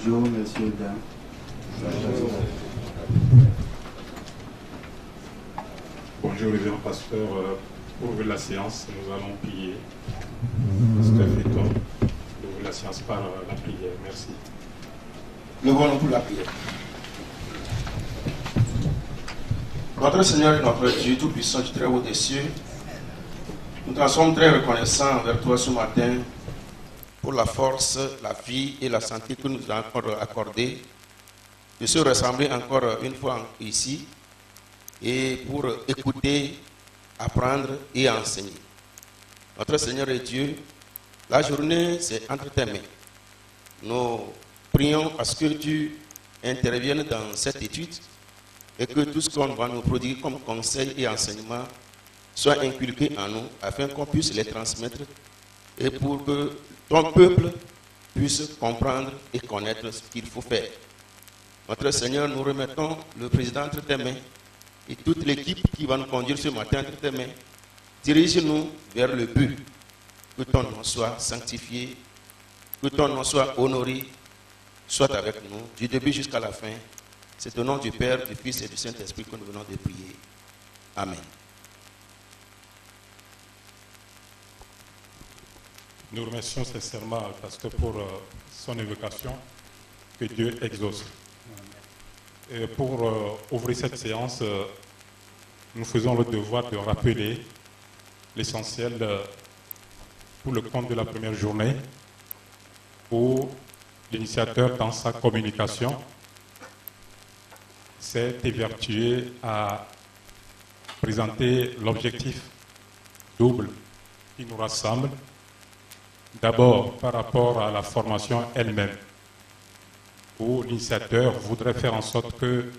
Bonjour, messieurs, dames. Bonjour, révérend pasteur. Pour ouvrir la séance, nous allons prier. Pasteur Féton, ouvrir la séance par la prière. Merci. Levons-nous pour la prière. Notre Seigneur et notre Dieu Tout-Puissant du très haut des cieux, nous t'en sommes très reconnaissants envers toi ce matin pour la force, la vie et la santé que nous as encore accordé de se rassembler encore une fois ici et pour écouter, apprendre et enseigner. Notre Seigneur et Dieu, la journée c'est entre tes mains. Nous prions à ce que tu interviennes dans cette étude et que tout ce qu'on va nous prodiguer comme conseil et enseignement soit inculqué en nous afin qu'on puisse les transmettre et pour que ton peuple puisse comprendre et connaître ce qu'il faut faire. Notre Seigneur, nous remettons le président entre tes mains et toute l'équipe qui va nous conduire ce matin entre tes mains. Dirige-nous vers le but, que ton nom soit sanctifié, que ton nom soit honoré, soit avec nous du début jusqu'à la fin. C'est au nom du Père, du Fils et du Saint-Esprit que nous venons de prier. Amen. Nous remercions sincèrement le pasteur pour son évocation. Que Dieu exauce. Et pour ouvrir cette séance, nous faisons le devoir de rappeler l'essentiel pour le compte de la première journée où l'initiateur dans sa communication s'est évertué à présenter l'objectif double qui nous rassemble. D'abord par rapport à la formation elle-même, où l'initiateur voudrait faire en sorte que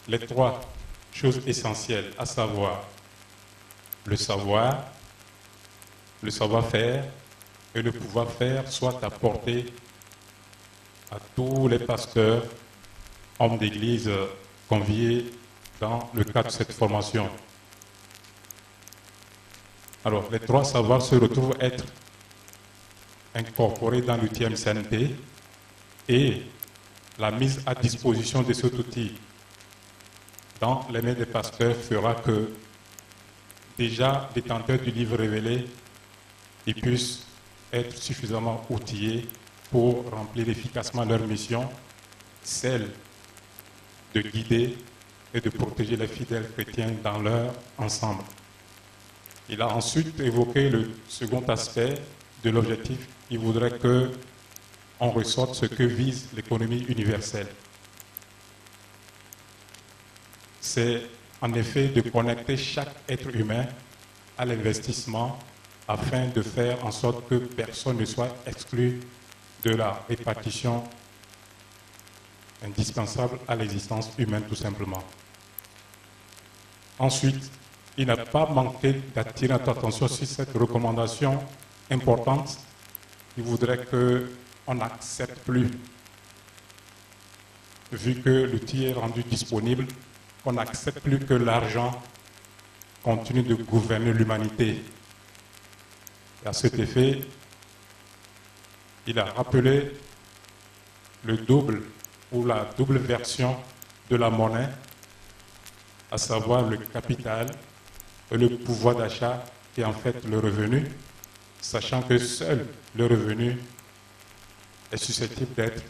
les trois choses essentielles, à savoir le savoir-faire et le pouvoir-faire, soient apportés à tous les pasteurs, hommes d'église conviés dans le cadre de cette formation. Alors, les trois savoirs se retrouvent être incorporés dans l'UTM-CNP et la mise à disposition de cet outil dans les mains des pasteurs fera que déjà détenteurs du livre révélé, ils puissent être suffisamment outillés pour remplir efficacement leur mission, celle de guider et de protéger les fidèles chrétiens dans leur ensemble. Il a ensuite évoqué le second aspect de l'objectif. Il voudrait qu'on ressorte ce que vise l'économie universelle. C'est en effet de connecter chaque être humain à l'investissement afin de faire en sorte que personne ne soit exclu de la répartition indispensable à l'existence humaine tout simplement. Ensuite, il n'a pas manqué d'attirer notre attention sur cette recommandation importante. Il voudrait qu'on n'accepte plus, vu que l'outil est rendu disponible, qu'on n'accepte plus que l'argent continue de gouverner l'humanité. Et à cet effet, il a rappelé le double ou la double version de la monnaie, à savoir le capital et le pouvoir d'achat qui est en fait le revenu, sachant que seul le revenu est susceptible d'être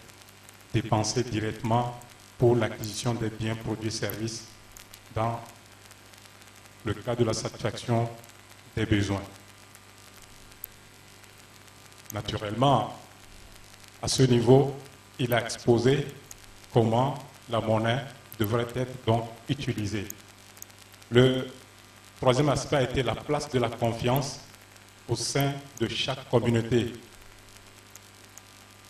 dépensé directement pour l'acquisition des biens, produits et services dans le cadre de la satisfaction des besoins. Naturellement, à ce niveau, il a exposé comment la monnaie devrait être donc utilisée. Le troisième aspect a été la place de la confiance au sein de chaque communauté.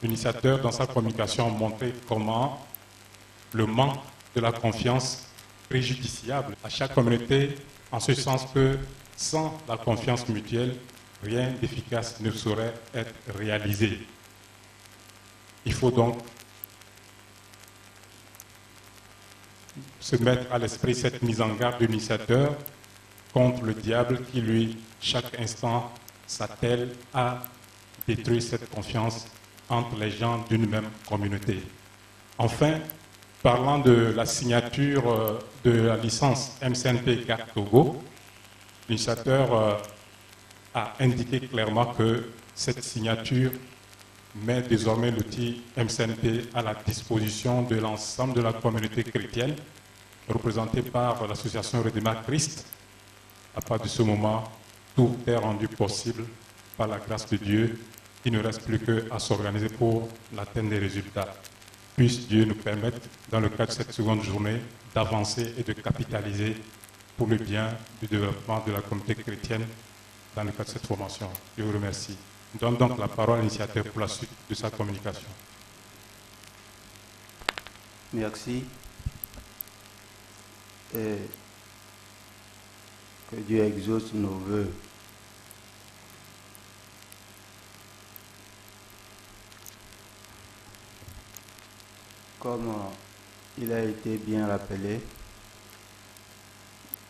L'initiateur, dans sa communication, a montré comment le manque de la confiance préjudiciable à chaque communauté, en ce sens que sans la confiance mutuelle, rien d'efficace ne saurait être réalisé. Il faut donc se mettre à l'esprit cette mise en garde de l'initiateur contre le diable qui, lui, chaque instant, s'attelle à détruire cette confiance entre les gens d'une même communauté. Enfin, parlant de la signature de la licence MCNP Carte Togo, l'initiateur a indiqué clairement que cette signature met désormais l'outil MCNP à la disposition de l'ensemble de la communauté chrétienne, représentée par l'association Redémarre Christ. À partir de ce moment, tout est rendu possible par la grâce de Dieu. Il ne reste plus qu'à s'organiser pour l'atteinte des résultats. Puisse Dieu nous permettre, dans le cadre de cette seconde journée, d'avancer et de capitaliser pour le bien du développement de la communauté chrétienne dans le cadre de cette formation. Je vous remercie. Je donne donc la parole à l'initiateur pour la suite de sa communication. Merci. Et que Dieu exauce nos vœux. Comme il a été bien rappelé,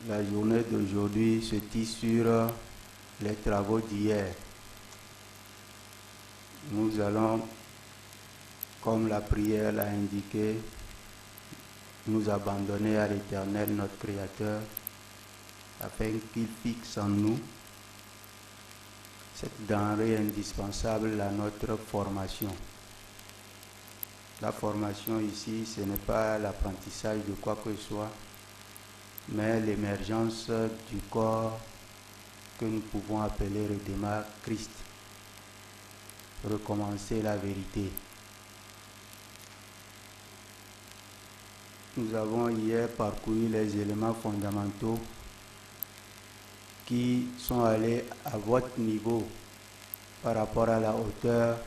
la journée d'aujourd'hui se tisse sur les travaux d'hier. Nous allons, comme la prière l'a indiqué, nous abandonner à l'Éternel, notre Créateur, afin qu'il fixe en nous cette denrée indispensable à notre formation. La formation ici, ce n'est pas l'apprentissage de quoi que ce soit, mais l'émergence du corps que nous pouvons appeler Redémarre Christ. Recommencer la vérité. Nous avons hier parcouru les éléments fondamentaux qui sont allés à votre niveau par rapport à la hauteur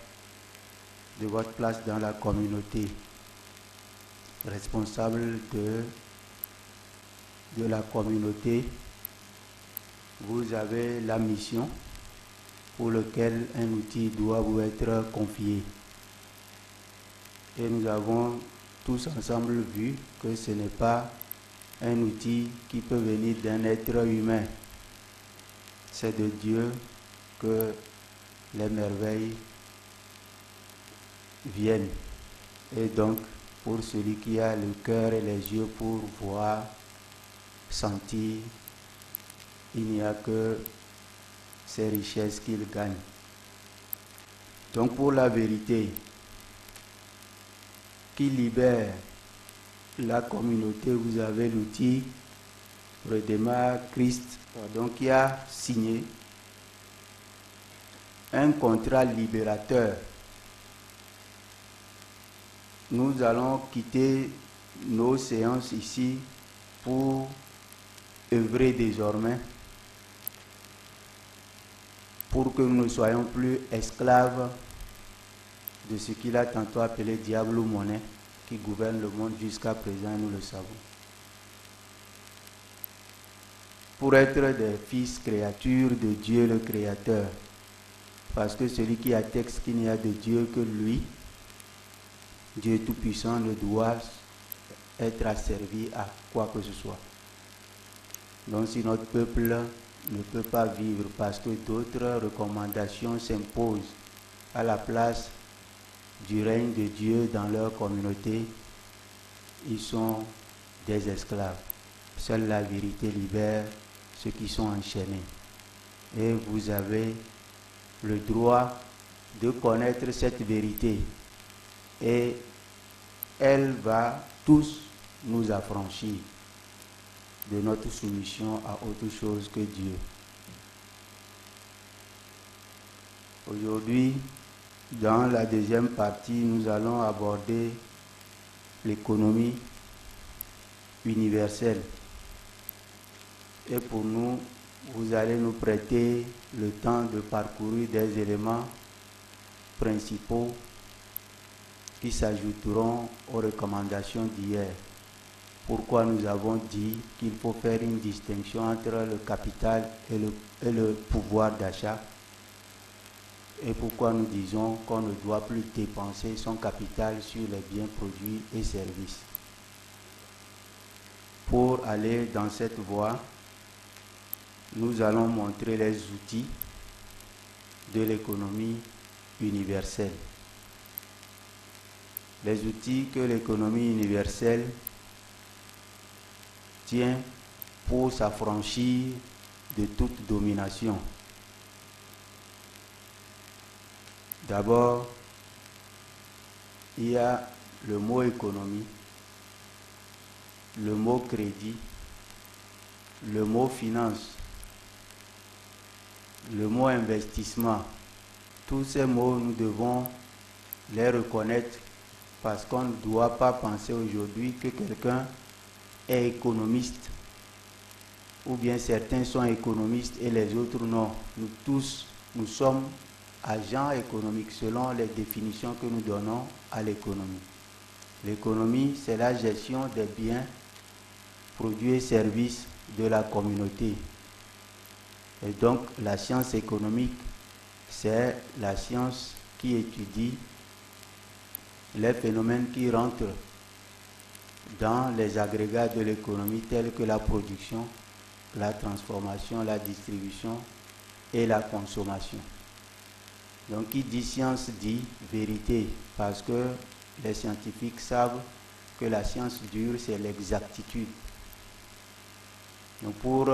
de votre place dans la communauté, responsable de la communauté. Vous avez la mission pour laquelle un outil doit vous être confié. Et nous avons tous ensemble vu que ce n'est pas un outil qui peut venir d'un être humain. C'est de Dieu que les merveilles viennent. Et donc, pour celui qui a le cœur et les yeux pour voir, sentir, il n'y a que ces richesses qu'il gagne. Donc, pour la vérité qui libère la communauté, vous avez l'outil Redémarre Christ, donc qui a signé un contrat libérateur. Nous allons quitter nos séances ici pour œuvrer désormais pour que nous ne soyons plus esclaves de ce qu'il a tantôt appelé diable ou monnaie qui gouverne le monde jusqu'à présent, nous le savons. Pour être des fils créatures de Dieu le Créateur, parce que celui qui atteste qu'il n'y a de Dieu que lui, Dieu Tout-Puissant, ne doit être asservi à quoi que ce soit. Donc si notre peuple ne peut pas vivre parce que d'autres recommandations s'imposent à la place du règne de Dieu dans leur communauté, ils sont des esclaves. Seule la vérité libère ceux qui sont enchaînés. Et vous avez le droit de connaître cette vérité. Et elle va tous nous affranchir de notre soumission à autre chose que Dieu. Aujourd'hui, dans la deuxième partie, nous allons aborder l'économie universelle. Et pour nous, vous allez nous prêter le temps de parcourir des éléments principaux qui s'ajouteront aux recommandations d'hier. Pourquoi nous avons dit qu'il faut faire une distinction entre le capital et le pouvoir d'achat, et pourquoi nous disons qu'on ne doit plus dépenser son capital sur les biens, produits et services. Pour aller dans cette voie, nous allons montrer les outils de l'économie universelle. Les outils que l'économie universelle tient pour s'affranchir de toute domination. D'abord, il y a le mot économie, le mot crédit, le mot finance, le mot investissement. Tous ces mots, nous devons les reconnaître parce qu'on ne doit pas penser aujourd'hui que quelqu'un est économiste ou bien certains sont économistes et les autres non. Nous tous, nous sommes agents économiques selon les définitions que nous donnons à l'économie. L'économie, c'est la gestion des biens, produits et services de la communauté. Et donc, la science économique, c'est la science qui étudie les phénomènes qui rentrent dans les agrégats de l'économie tels que la production, la transformation, la distribution et la consommation. Donc, qui dit science dit vérité, parce que les scientifiques savent que la science dure, c'est l'exactitude. Donc, pour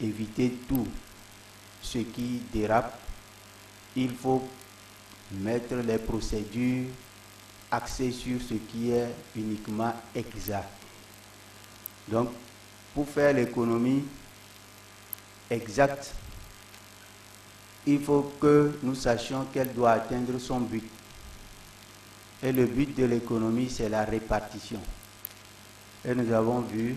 éviter tout ce qui dérape, il faut mettre les procédures axées sur ce qui est uniquement exact. Donc, pour faire l'économie exacte, il faut que nous sachions qu'elle doit atteindre son but. Et le but de l'économie, c'est la répartition. Et nous avons vu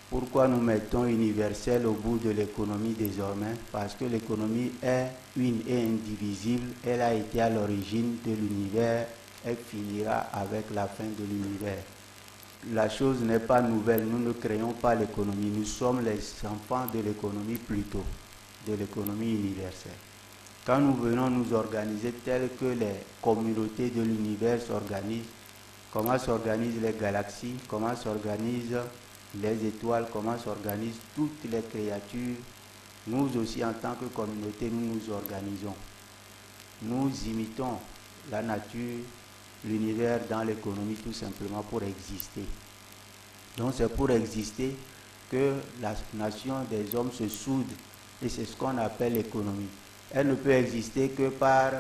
pourquoi nous mettons universel au bout de l'économie désormais, parce que l'économie est une et indivisible, elle a été à l'origine de l'univers, elle finira avec la fin de l'univers. La chose n'est pas nouvelle, nous ne créons pas l'économie, nous sommes les enfants de l'économie plutôt, de l'économie universelle. Quand nous venons nous organiser tel que les communautés de l'univers s'organisent, comment s'organisent les galaxies, comment s'organisent les étoiles, comment s'organisent toutes les créatures, nous aussi en tant que communauté, nous nous organisons. Nous imitons la nature, l'univers dans l'économie tout simplement pour exister. Donc c'est pour exister que la nation des hommes se soude et c'est ce qu'on appelle l'économie. Elle ne peut exister que par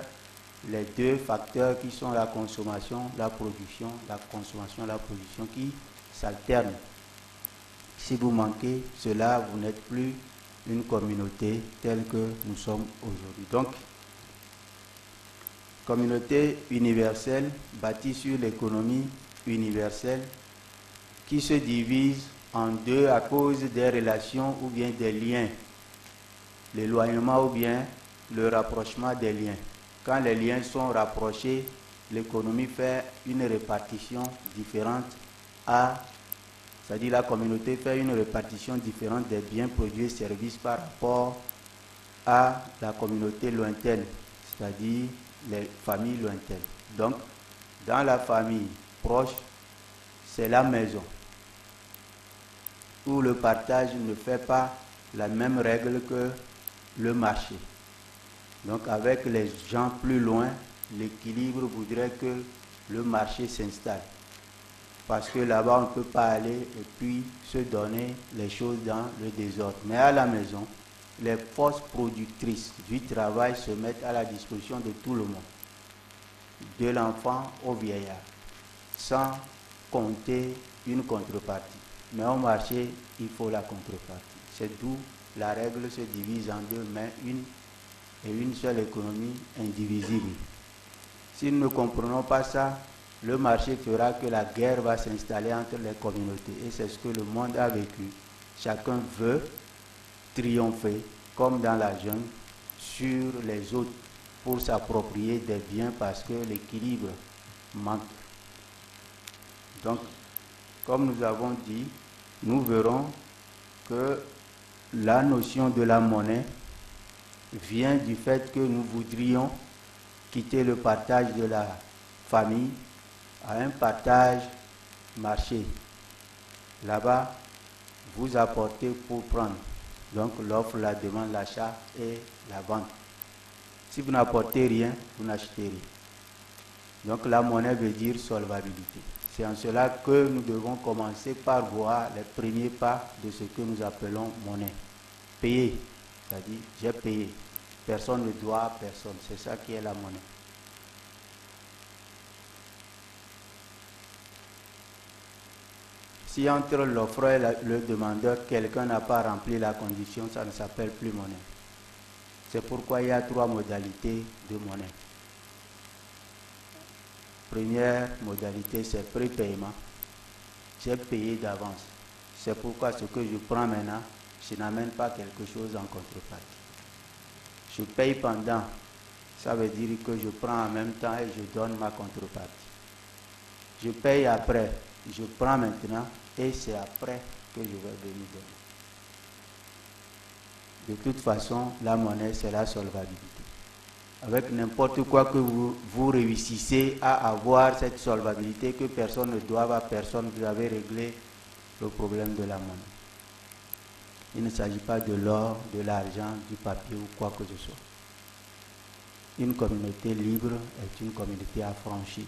les deux facteurs qui sont la consommation, la production, la consommation, la production qui s'alternent. Si vous manquez cela, vous n'êtes plus une communauté telle que nous sommes aujourd'hui. Donc, communauté universelle bâtie sur l'économie universelle qui se divise en deux à cause des relations ou bien des liens, l'éloignement ou bien le rapprochement des liens. Quand les liens sont rapprochés, l'économie fait une répartition différente c'est-à-dire la communauté fait une répartition différente des biens, produits et services par rapport à la communauté lointaine, c'est-à-dire les familles lointaines. Donc, dans la famille proche, c'est la maison, où le partage ne fait pas la même règle que le marché. Donc, avec les gens plus loin, l'équilibre voudrait que le marché s'installe. Parce que là-bas, on ne peut pas aller et puis se donner les choses dans le désordre. Mais à la maison, les forces productrices du travail se mettent à la disposition de tout le monde, de l'enfant au vieillard, sans compter une contrepartie. Mais au marché, il faut la contrepartie. C'est d'où la règle se divise en deux, mais une seule économie indivisible. Si nous ne comprenons pas ça, le marché fera que la guerre va s'installer entre les communautés. Et c'est ce que le monde a vécu. Chacun veut triompher, comme dans la jungle, sur les autres pour s'approprier des biens parce que l'équilibre manque. Donc, comme nous avons dit, nous verrons que la notion de la monnaie vient du fait que nous voudrions quitter le partage de la famille à un partage marché. Là-bas, vous apportez pour prendre. Donc l'offre, la demande, l'achat et la vente. Si vous n'apportez rien, vous n'achetez rien. Donc la monnaie veut dire solvabilité. C'est en cela que nous devons commencer par voir les premiers pas de ce que nous appelons monnaie. Payer, c'est-à-dire j'ai payé. Personne ne doit à personne. C'est ça qui est la monnaie. Si entre l'offreur et le demandeur, quelqu'un n'a pas rempli la condition, ça ne s'appelle plus monnaie. C'est pourquoi il y a 3 modalités de monnaie. Première modalité, c'est prépaiement. J'ai payé d'avance. C'est pourquoi ce que je prends maintenant, je n'amène pas quelque chose en contrepartie. Je paye pendant. Ça veut dire que je prends en même temps et je donne ma contrepartie. Je paye après. Je prends maintenant et c'est après que je vais venir donner. De toute façon, la monnaie, c'est la solvabilité. Avec n'importe quoi que vous réussissez à avoir cette solvabilité, que personne ne doive à personne, vous avez réglé le problème de la monnaie. Il ne s'agit pas de l'or, de l'argent, du papier ou quoi que ce soit. Une communauté libre est une communauté affranchie.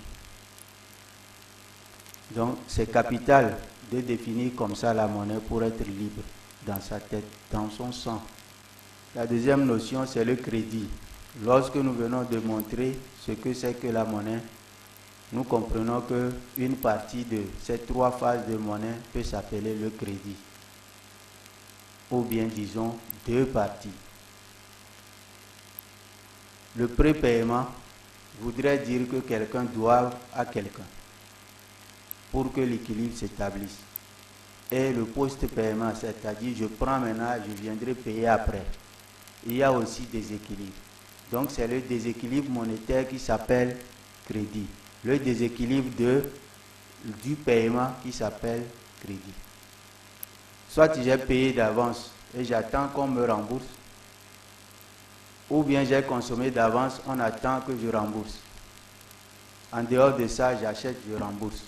Donc, c'est capital de définir comme ça la monnaie pour être libre dans sa tête, dans son sang. La deuxième notion, c'est le crédit. Lorsque nous venons de montrer ce que c'est que la monnaie, nous comprenons qu'une partie de ces 3 phases de monnaie peut s'appeler le crédit. Ou bien, disons, 2 parties. Le prépaiement voudrait dire que quelqu'un doit à quelqu'un pour que l'équilibre s'établisse. Et le post-paiement, c'est-à-dire je prends maintenant, je viendrai payer après. Il y a aussi des équilibres. Donc c'est le déséquilibre monétaire qui s'appelle crédit. Le déséquilibre du paiement qui s'appelle crédit. Soit j'ai payé d'avance et j'attends qu'on me rembourse, ou bien j'ai consommé d'avance, on attend que je rembourse. En dehors de ça, j'achète, je rembourse.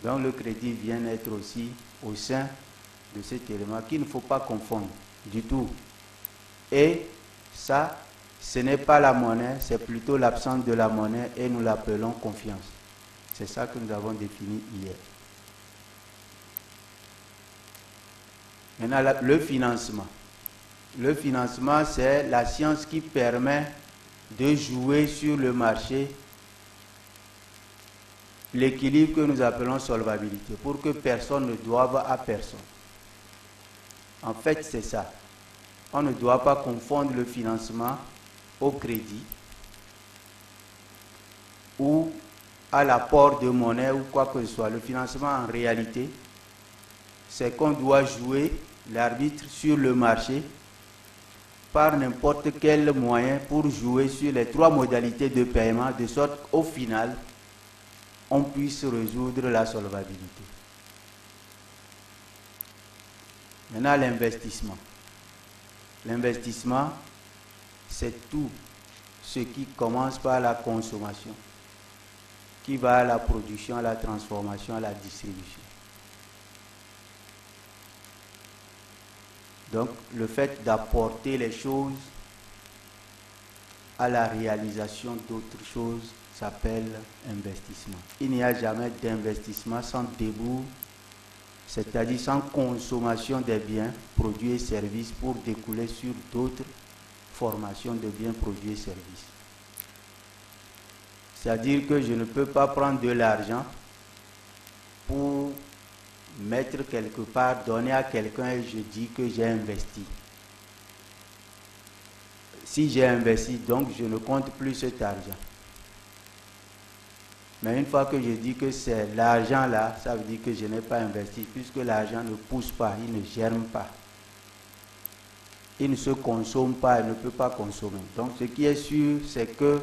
Donc le crédit vient être aussi au sein de cet élément qu'il ne faut pas confondre du tout. Et ça, ce n'est pas la monnaie, c'est plutôt l'absence de la monnaie et nous l'appelons confiance. C'est ça que nous avons défini hier. Maintenant, le financement. Le financement, c'est la science qui permet de jouer sur le marché l'équilibre que nous appelons solvabilité, pour que personne ne doive à personne. En fait, c'est ça. On ne doit pas confondre le financement au crédit ou à l'apport de monnaie ou quoi que ce soit. Le financement, en réalité, c'est qu'on doit jouer l'arbitre sur le marché par n'importe quel moyen pour jouer sur les 3 modalités de paiement, de sorte qu'au final, on puisse résoudre la solvabilité. Maintenant, l'investissement. L'investissement, c'est tout ce qui commence par la consommation, qui va à la production, à la transformation, à la distribution. Donc, le fait d'apporter les choses à la réalisation d'autres choses s'appelle investissement. Il n'y a jamais d'investissement sans débours, c'est-à-dire sans consommation des biens, produits et services pour découler sur d'autres formations de biens, produits et services. C'est-à-dire que je ne peux pas prendre de l'argent pour mettre quelque part, donner à quelqu'un et je dis que j'ai investi. Si j'ai investi, donc je ne compte plus cet argent. Mais une fois que je dis que c'est l'argent là, ça veut dire que je n'ai pas investi, puisque l'argent ne pousse pas, il ne germe pas. Il ne se consomme pas, il ne peut pas consommer. Donc ce qui est sûr, c'est que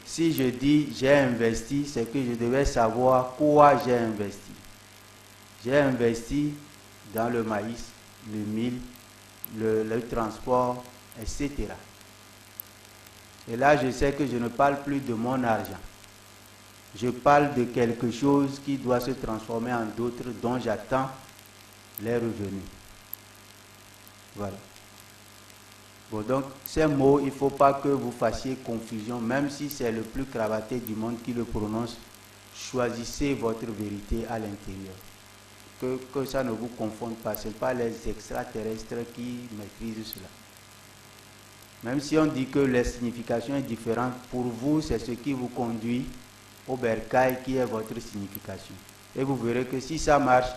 si je dis j'ai investi, c'est que je devais savoir quoi j'ai investi. J'ai investi dans le maïs, le mil, le transport, etc. Et là, je sais que je ne parle plus de mon argent. Je parle de quelque chose qui doit se transformer en d'autres dont j'attends les revenus. Voilà. Bon, donc, ces mots, il ne faut pas que vous fassiez confusion, même si c'est le plus cravaté du monde qui le prononce. Choisissez votre vérité à l'intérieur. Que ça ne vous confonde pas. Ce n'est pas les extraterrestres qui maîtrisent cela. Même si on dit que la signification est différente, pour vous, c'est ce qui vous conduit au bercail qui est votre signification. Et vous verrez que si ça marche,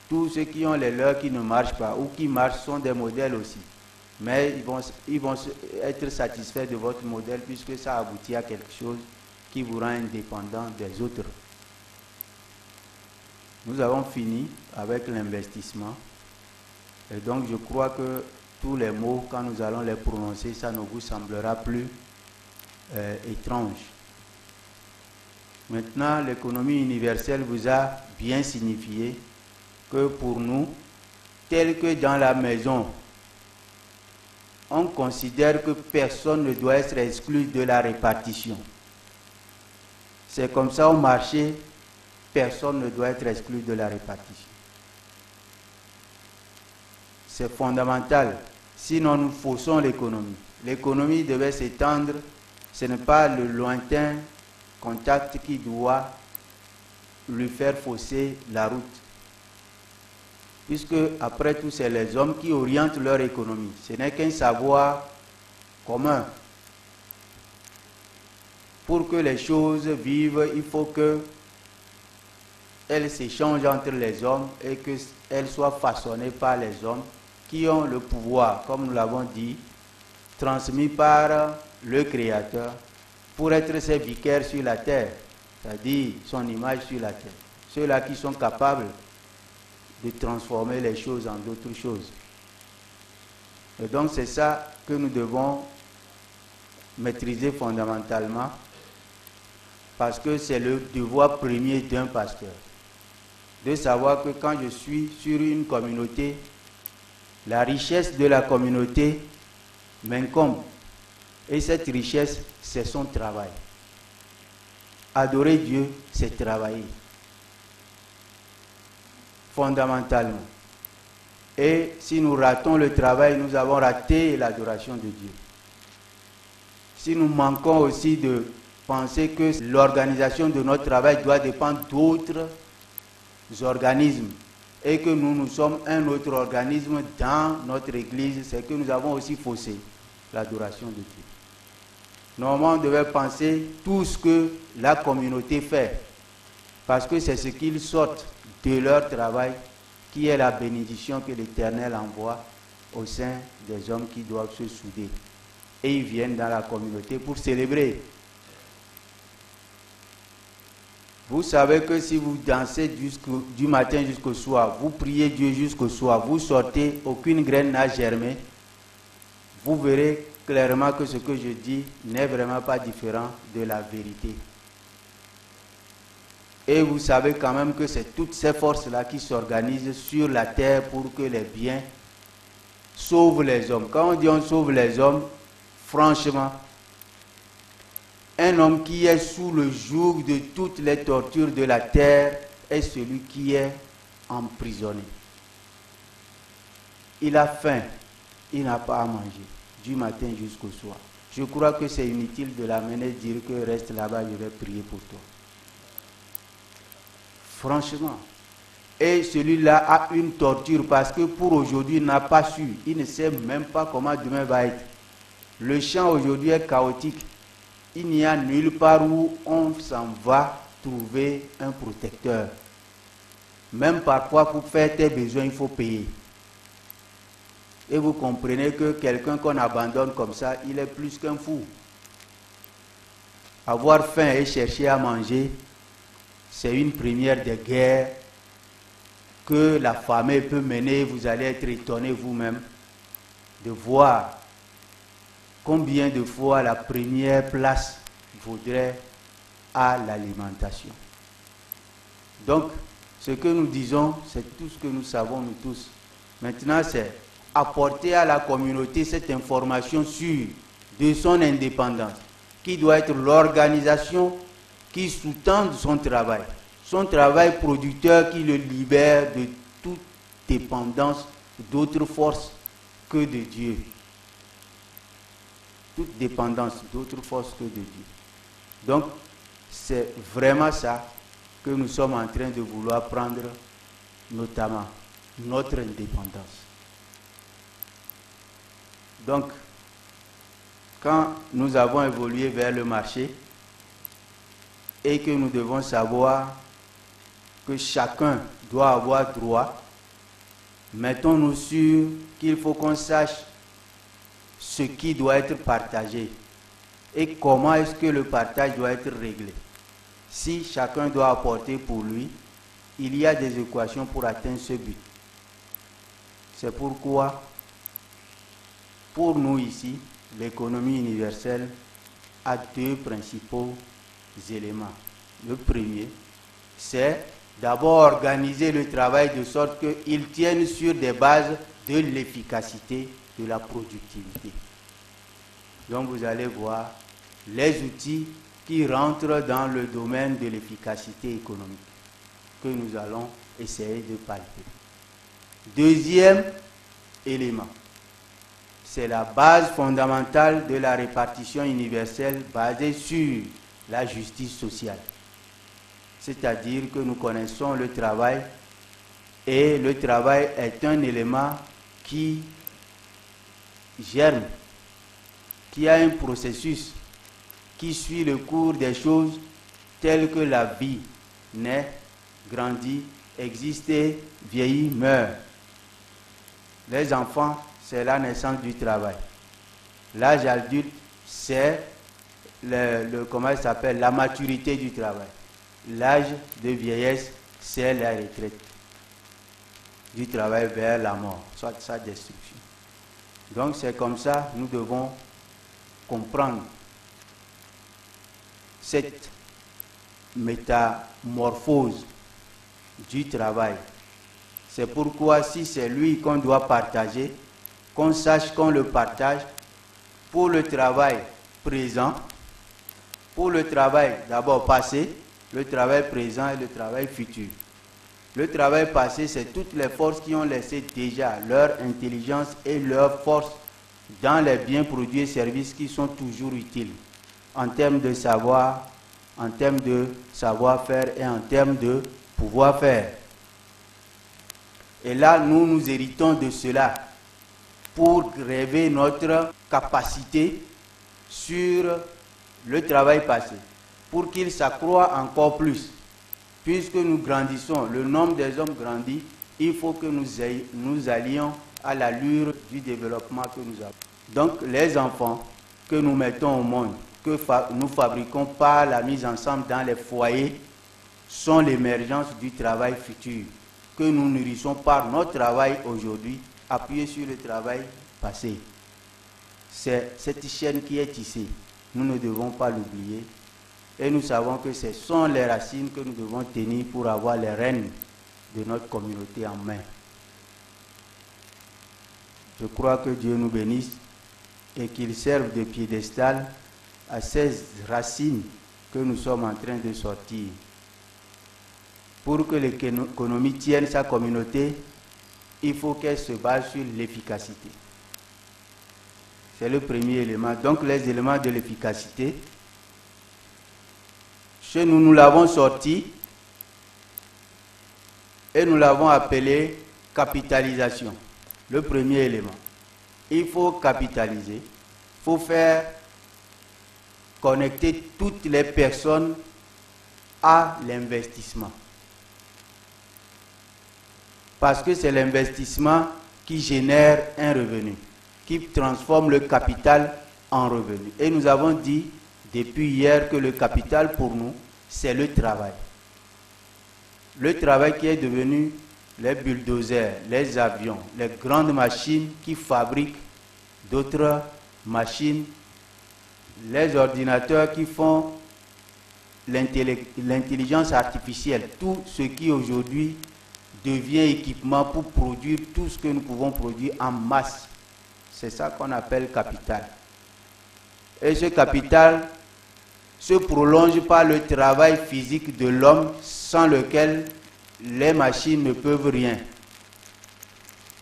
tous ceux qui ont les leurs qui ne marchent pas ou qui marchent sont des modèles aussi. Mais ils vont être satisfaits de votre modèle puisque ça aboutit à quelque chose qui vous rend indépendant des autres. Nous avons fini avec l'investissement. Et donc je crois que tous les mots, quand nous allons les prononcer, ça ne vous semblera plus étrange. Maintenant, l'économie universelle vous a bien signifié que pour nous, tel que dans la maison, on considère que personne ne doit être exclu de la répartition. C'est comme ça au marché, personne ne doit être exclu de la répartition. C'est fondamental. Sinon, nous faussons l'économie. L'économie devait s'étendre. Ce n'est pas le lointain contact qui doit lui faire fausser la route. Puisque, après tout, c'est les hommes qui orientent leur économie. Ce n'est qu'un savoir commun. Pour que les choses vivent, il faut qu'elles s'échangent entre les hommes et qu'elles soient façonnées par les hommes qui ont le pouvoir, comme nous l'avons dit, transmis par le Créateur, pour être ses vicaires sur la terre, c'est-à-dire son image sur la terre. Ceux-là qui sont capables de transformer les choses en d'autres choses. Et donc c'est ça que nous devons maîtriser fondamentalement, parce que c'est le devoir premier d'un pasteur, de savoir que quand je suis sur une communauté, la richesse de la communauté m'incombe. Et cette richesse, c'est son travail. Adorer Dieu, c'est travailler. Fondamentalement. Et si nous ratons le travail, nous avons raté l'adoration de Dieu. Si nous manquons aussi de penser que l'organisation de notre travail doit dépendre d'autres organismes, et que nous sommes un autre organisme dans notre église, c'est que nous avons aussi faussé l'adoration de Dieu. Normalement, on devait penser tout ce que la communauté fait, parce que c'est ce qu'ils sortent de leur travail qui est la bénédiction que l'Éternel envoie au sein des hommes qui doivent se souder. Et ils viennent dans la communauté pour célébrer. Vous savez que si vous dansez du matin jusqu'au soir, vous priez Dieu jusqu'au soir, vous sortez, aucune graine n'a germé, vous verrez clairement que ce que je dis n'est vraiment pas différent de la vérité. Et vous savez quand même que c'est toutes ces forces-là qui s'organisent sur la terre pour que les biens sauvent les hommes. Quand on dit on sauve les hommes, franchement, un homme qui est sous le joug de toutes les tortures de la terre est celui qui est emprisonné. Il a faim, il n'a pas à manger, du matin jusqu'au soir. Je crois que c'est inutile de l'amener et dire que reste là-bas, je vais prier pour toi. Franchement. Et celui-là a une torture parce que pour aujourd'hui, il n'a pas su. Il ne sait même pas comment demain va être. Le champ aujourd'hui est chaotique. Il n'y a nulle part où on s'en va trouver un protecteur. Même parfois, pour faire tes besoins, il faut payer. Et vous comprenez que quelqu'un qu'on abandonne comme ça, il est plus qu'un fou. Avoir faim et chercher à manger, c'est une première des guerres que la famille peut mener. Vous allez être étonné vous-même de voir combien de fois la première place vaudrait à l'alimentation. Donc, ce que nous disons, c'est tout ce que nous savons nous tous. Maintenant, c'est apporter à la communauté cette information sûre de son indépendance, qui doit être l'organisation qui sous-tend son travail producteur qui le libère de toute dépendance d'autres forces que de Dieu. toute dépendance d'autres forces que de Dieu. Donc, c'est vraiment ça que nous sommes en train de vouloir prendre, notamment notre indépendance. Donc, quand nous avons évolué vers le marché et que nous devons savoir que chacun doit avoir droit, mettons-nous sur qu'il faut qu'on sache ce qui doit être partagé et comment est-ce que le partage doit être réglé. Si chacun doit apporter pour lui, il y a des équations pour atteindre ce but. C'est pourquoi, pour nous ici, l'économie universelle a deux principaux éléments. Le premier, c'est d'abord organiser le travail de sorte qu'il tienne sur des bases de l'efficacité, de la productivité. Donc vous allez voir les outils qui rentrent dans le domaine de l'efficacité économique que nous allons essayer de palper. Deuxième élément, c'est la base fondamentale de la répartition universelle basée sur la justice sociale. C'est-à-dire que nous connaissons le travail et le travail est un élément qui germe, qui a un processus, qui suit le cours des choses telles que la vie naît, grandit, existe, vieillit, meurt. Les enfants, c'est la naissance du travail. L'âge adulte, c'est comment ça s'appelle, la maturité du travail. L'âge de vieillesse, c'est la retraite du travail vers la mort, soit sa destruction. Donc c'est comme ça, nous devons comprendre cette métamorphose du travail. C'est pourquoi si c'est lui qu'on doit partager, qu'on sache qu'on le partage pour le travail présent, pour le travail d'abord passé, le travail présent et le travail futur. Le travail passé, c'est toutes les forces qui ont laissé déjà leur intelligence et leur force dans les biens, produits et services qui sont toujours utiles en termes de savoir, en termes de savoir-faire et en termes de pouvoir-faire. Et là, nous héritons de cela pour gréver notre capacité sur le travail passé, pour qu'il s'accroît encore plus. Puisque nous grandissons, le nombre des hommes grandit, il faut que nous allions à l'allure du développement que nous avons. Donc les enfants que nous mettons au monde, que nous fabriquons par la mise ensemble dans les foyers, sont l'émergence du travail futur, que nous nourrissons par notre travail aujourd'hui, appuyé sur le travail passé. C'est cette chaîne qui est tissée, nous ne devons pas l'oublier. Et nous savons que ce sont les racines que nous devons tenir pour avoir les rênes de notre communauté en main. Je crois que Dieu nous bénisse et qu'il serve de piédestal à ces racines que nous sommes en train de sortir. Pour que l'économie tienne sa communauté, il faut qu'elle se base sur l'efficacité. C'est le premier élément. Donc les éléments de l'efficacité, chez nous, nous l'avons sorti et nous l'avons appelé capitalisation. Le premier élément. Il faut capitaliser, il faut faire connecter toutes les personnes à l'investissement. Parce que c'est l'investissement qui génère un revenu, qui transforme le capital en revenu. Et nous avons dit depuis hier que le capital pour nous, c'est le travail. Le travail qui est devenu les bulldozers, les avions, les grandes machines qui fabriquent d'autres machines, les ordinateurs qui font l'intelligence artificielle, tout ce qui aujourd'hui devient équipement pour produire tout ce que nous pouvons produire en masse. C'est ça qu'on appelle capital. Et ce capital se prolonge par le travail physique de l'homme sans lequel les machines ne peuvent rien.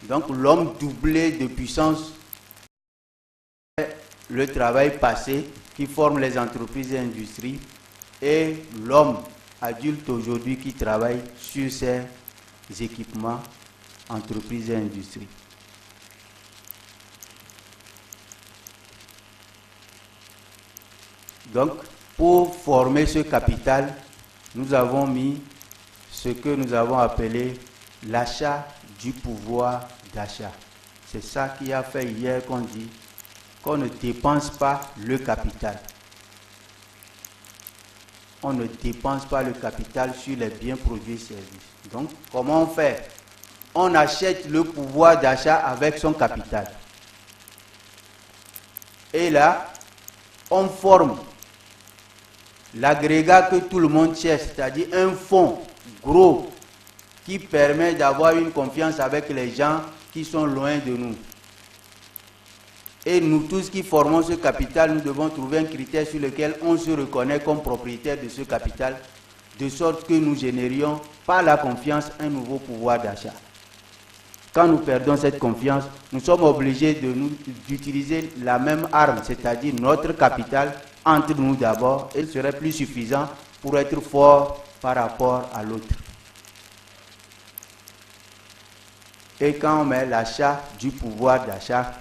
Donc l'homme doublé de puissance le travail passé qui forme les entreprises et industries et l'homme adulte aujourd'hui qui travaille sur ces équipements, entreprises et industries. Donc, pour former ce capital, nous avons mis ce que nous avons appelé l'achat du pouvoir d'achat. C'est ça qui a fait hier qu'on dit qu'on ne dépense pas le capital. On ne dépense pas le capital sur les biens, produits et services. Donc, comment on fait? On achète le pouvoir d'achat avec son capital. Et là, on forme l'agrégat que tout le monde cherche, c'est-à-dire un fonds gros qui permet d'avoir une confiance avec les gens qui sont loin de nous. Et nous tous qui formons ce capital, nous devons trouver un critère sur lequel on se reconnaît comme propriétaire de ce capital, de sorte que nous générions par la confiance un nouveau pouvoir d'achat. Quand nous perdons cette confiance, nous sommes obligés d'utiliser la même arme, c'est-à-dire notre capital, entre nous d'abord, et il serait plus suffisant pour être fort par rapport à l'autre. Et quand on met l'achat du pouvoir d'achat,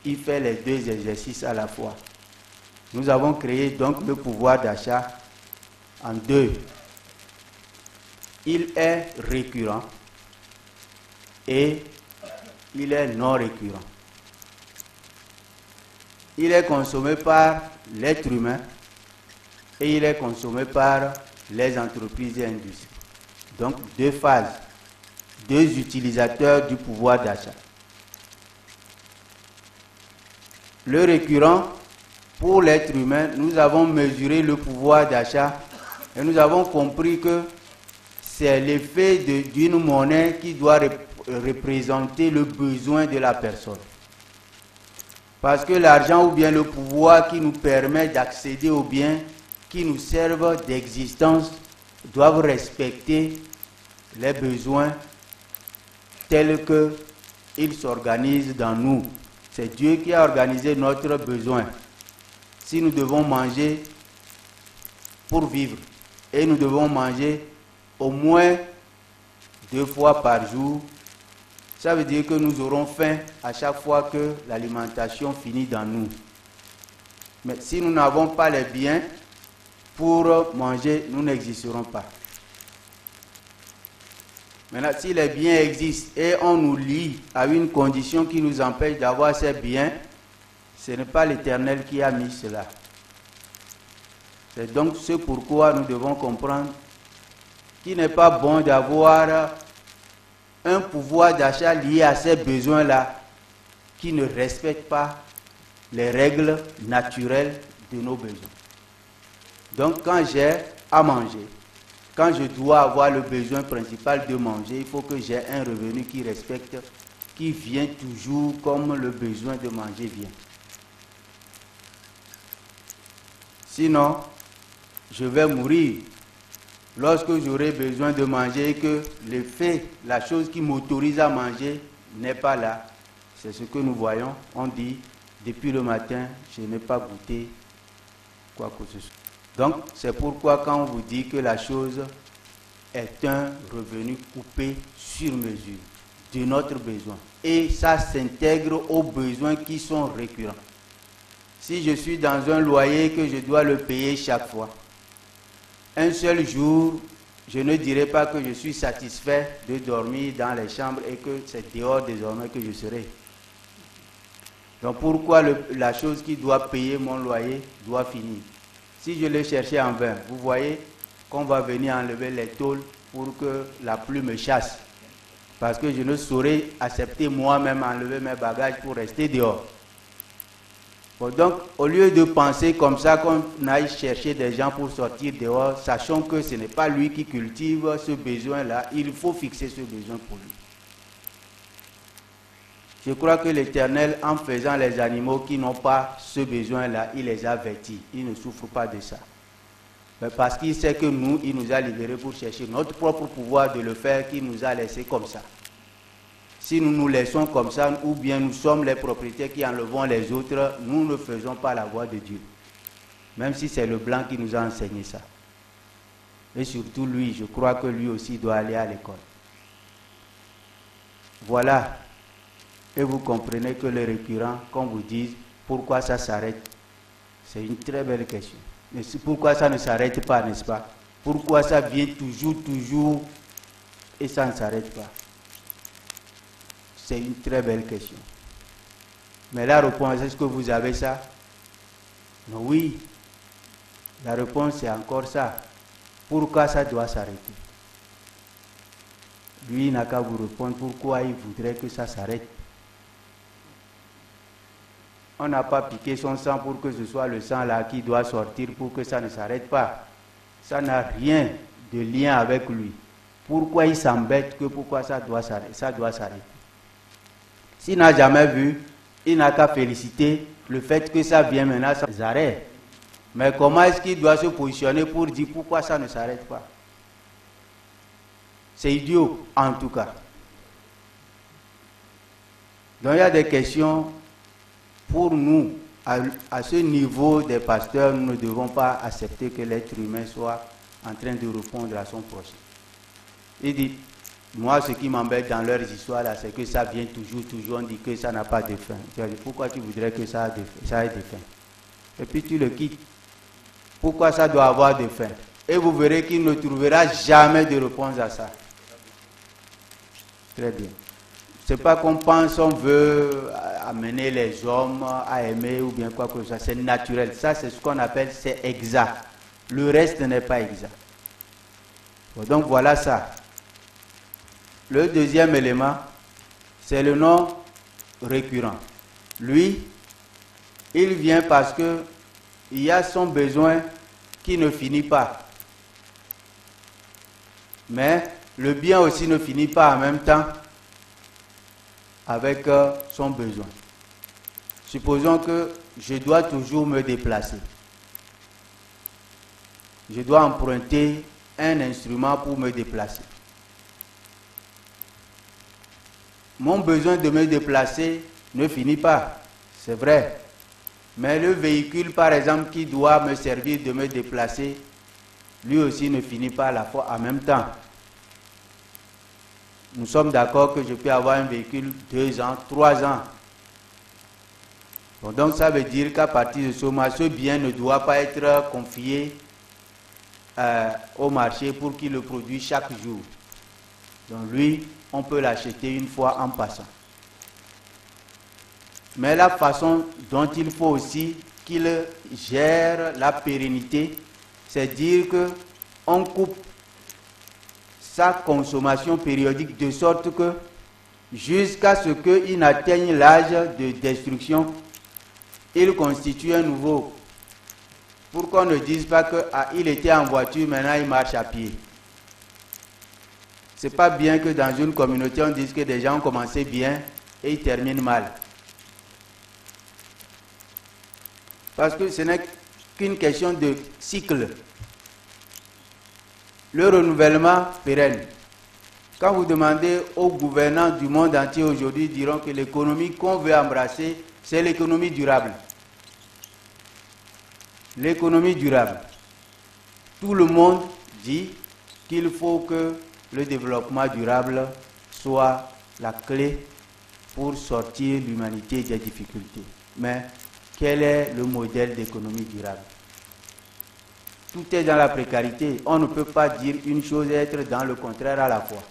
il fait les deux exercices à la fois. Nous avons créé donc le pouvoir d'achat en deux. Il est récurrent et il est non récurrent. Il est consommé par l'être humain et il est consommé par les entreprises et industries. Donc deux phases, deux utilisateurs du pouvoir d'achat. Le récurrent, pour l'être humain, nous avons mesuré le pouvoir d'achat et nous avons compris que c'est l'effet d'une monnaie qui doit représenter le besoin de la personne. Parce que l'argent ou bien le pouvoir qui nous permet d'accéder aux biens qui nous servent d'existence doivent respecter les besoins tels qu'ils s'organisent dans nous. C'est Dieu qui a organisé notre besoin. Si nous devons manger pour vivre, et nous devons manger au moins 2 fois par jour, ça veut dire que nous aurons faim à chaque fois que l'alimentation finit dans nous. Mais si nous n'avons pas les biens pour manger, nous n'existerons pas. Maintenant, si les biens existent et on nous lie à une condition qui nous empêche d'avoir ces biens, ce n'est pas l'Éternel qui a mis cela. C'est donc ce pourquoi nous devons comprendre qu'il n'est pas bon d'avoir un pouvoir d'achat lié à ces besoins-là qui ne respecte pas les règles naturelles de nos besoins. Donc quand j'ai à manger, quand je dois avoir le besoin principal de manger, il faut que j'ai un revenu qui respecte, qui vient toujours comme le besoin de manger vient. Sinon, je vais mourir. Lorsque j'aurai besoin de manger et que le fait, la chose qui m'autorise à manger n'est pas là, c'est ce que nous voyons. On dit, depuis le matin, je n'ai pas goûté quoi que ce soit. Donc, c'est pourquoi quand on vous dit que la chose est un revenu coupé sur mesure de notre besoin, et ça s'intègre aux besoins qui sont récurrents. Si je suis dans un loyer que je dois le payer chaque fois, un seul jour, je ne dirai pas que je suis satisfait de dormir dans les chambres et que c'est dehors désormais que je serai. Donc pourquoi la chose qui doit payer mon loyer doit finir? Si je l'ai cherché en vain, vous voyez qu'on va venir enlever les tôles pour que la pluie me chasse. Parce que je ne saurais accepter moi-même enlever mes bagages pour rester dehors. Bon, donc, au lieu de penser comme ça, qu'on aille chercher des gens pour sortir dehors, sachant que ce n'est pas lui qui cultive ce besoin-là, il faut fixer ce besoin pour lui. Je crois que l'Éternel, en faisant les animaux qui n'ont pas ce besoin-là, il les a vêtis. Il ne souffre pas de ça. Mais parce qu'il sait que nous, il nous a libérés pour chercher notre propre pouvoir de le faire, qu'il nous a laissé comme ça. Si nous nous laissons comme ça, ou bien nous sommes les propriétaires qui enlevons les autres, nous ne faisons pas la voie de Dieu. Même si c'est le blanc qui nous a enseigné ça. Et surtout lui, je crois que lui aussi doit aller à l'école. Voilà. Et vous comprenez que les récurrents, qu'on vous dise, pourquoi ça s'arrête? C'est une très belle question. Mais pourquoi ça ne s'arrête pas, n'est-ce pas? Pourquoi ça vient toujours, et ça ne s'arrête pas? C'est une très belle question. Mais la réponse, est-ce que vous avez ça? Non, oui. La réponse, c'est encore ça. Pourquoi ça doit s'arrêter? Lui, il n'a qu'à vous répondre pourquoi il voudrait que ça s'arrête. On n'a pas piqué son sang pour que ce soit le sang là qui doit sortir pour que ça ne s'arrête pas. Ça n'a rien de lien avec lui. Pourquoi il s'embête que pourquoi ça doit s'arrêter? S'il n'a jamais vu, il n'a qu'à féliciter le fait que ça vient maintenant, ça s'arrête. Mais comment est-ce qu'il doit se positionner pour dire pourquoi ça ne s'arrête pas? C'est idiot, en tout cas. Donc il y a des questions, pour nous, à ce niveau des pasteurs, nous ne devons pas accepter que l'être humain soit en train de répondre à son prochain. Il dit, moi ce qui m'embête dans leurs histoires là, c'est que ça vient toujours, on dit que ça n'a pas de fin. Tu as dit, pourquoi tu voudrais que ça ait de fin? Et puis tu le quittes. Pourquoi ça doit avoir de fin? Et vous verrez qu'il ne trouvera jamais de réponse à ça. Très bien. C'est pas qu'on pense, on veut amener les hommes à aimer ou bien quoi que ce soit. C'est naturel. Ça, c'est ce qu'on appelle, c'est exact. Le reste n'est pas exact. Donc voilà ça. Le deuxième élément, c'est le nom récurrent. Lui, il vient parce que il y a son besoin qui ne finit pas. Mais le bien aussi ne finit pas en même temps avec son besoin. Supposons que je dois toujours me déplacer. Je dois emprunter un instrument pour me déplacer. Mon besoin de me déplacer ne finit pas, c'est vrai. Mais le véhicule, par exemple, qui doit me servir de me déplacer, lui aussi ne finit pas à la fois en même temps. Nous sommes d'accord que je peux avoir un véhicule 2 ans, 3 ans. Bon, donc ça veut dire qu'à partir de ce moment, ce bien ne doit pas être confié au marché pour qu'il le produise chaque jour. Donc lui, on peut l'acheter une fois en passant. Mais la façon dont il faut aussi qu'il gère la pérennité, c'est dire qu'on coupe sa consommation périodique de sorte que jusqu'à ce qu'il n'atteigne l'âge de destruction, il constitue un nouveau. Pour qu'on ne dise pas qu'il était en voiture, maintenant il marche à pied. C'est pas bien que dans une communauté on dise que des gens ont commencé bien et ils terminent mal. Parce que ce n'est qu'une question de cycle. Le renouvellement pérenne. Quand vous demandez aux gouvernants du monde entier aujourd'hui, ils diront que l'économie qu'on veut embrasser, c'est l'économie durable. L'économie durable. Tout le monde dit qu'il faut que le développement durable soit la clé pour sortir l'humanité des difficultés. Mais quel est le modèle d'économie durable? Tout est dans la précarité. On ne peut pas dire une chose et être dans le contraire à la fois.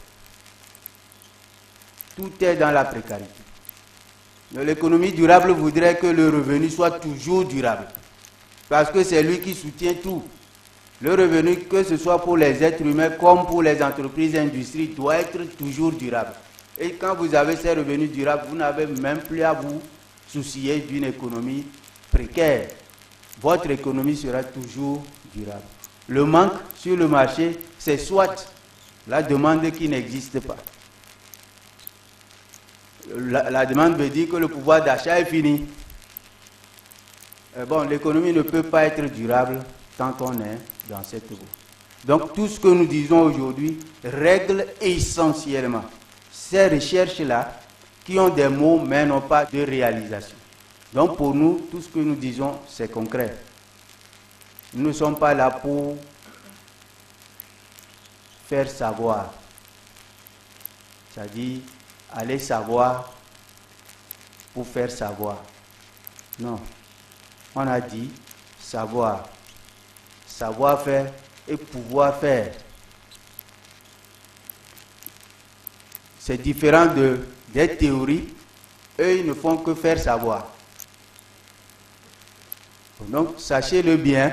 Tout est dans la précarité. L'économie durable voudrait que le revenu soit toujours durable. Parce que c'est lui qui soutient tout. Le revenu, que ce soit pour les êtres humains comme pour les entreprises et industries, doit être toujours durable. Et quand vous avez ces revenus durables, vous n'avez même plus à vous soucier d'une économie précaire. Votre économie sera toujours durable. Le manque sur le marché, c'est soit la demande qui n'existe pas. La demande veut dire que le pouvoir d'achat est fini. Bon, l'économie ne peut pas être durable tant qu'on est dans cette voie. Donc tout ce que nous disons aujourd'hui règle essentiellement ces recherches-là qui ont des mots mais n'ont pas de réalisation. Donc pour nous, tout ce que nous disons, c'est concret. Nous ne sommes pas là pour faire savoir. C'est-à-dire, aller savoir pour faire savoir. Non. On a dit savoir. Savoir faire et pouvoir faire. C'est différent des théories. Eux, ils ne font que faire savoir. Donc, sachez-le bien,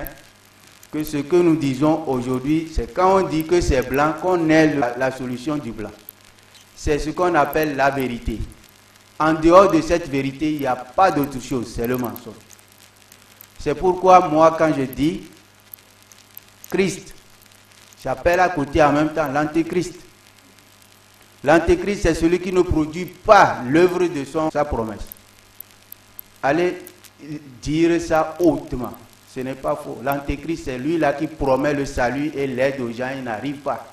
que ce que nous disons aujourd'hui, c'est quand on dit que c'est blanc, qu'on est la solution du blanc. C'est ce qu'on appelle la vérité. En dehors de cette vérité, il n'y a pas d'autre chose, c'est le mensonge. C'est pourquoi moi, quand je dis Christ, j'appelle à côté en même temps l'antéchrist. L'antéchrist, c'est celui qui ne produit pas l'œuvre de sa promesse. Allez dire ça hautement. Ce n'est pas faux. L'antéchrist, c'est lui-là qui promet le salut et l'aide aux gens, il n'arrive pas.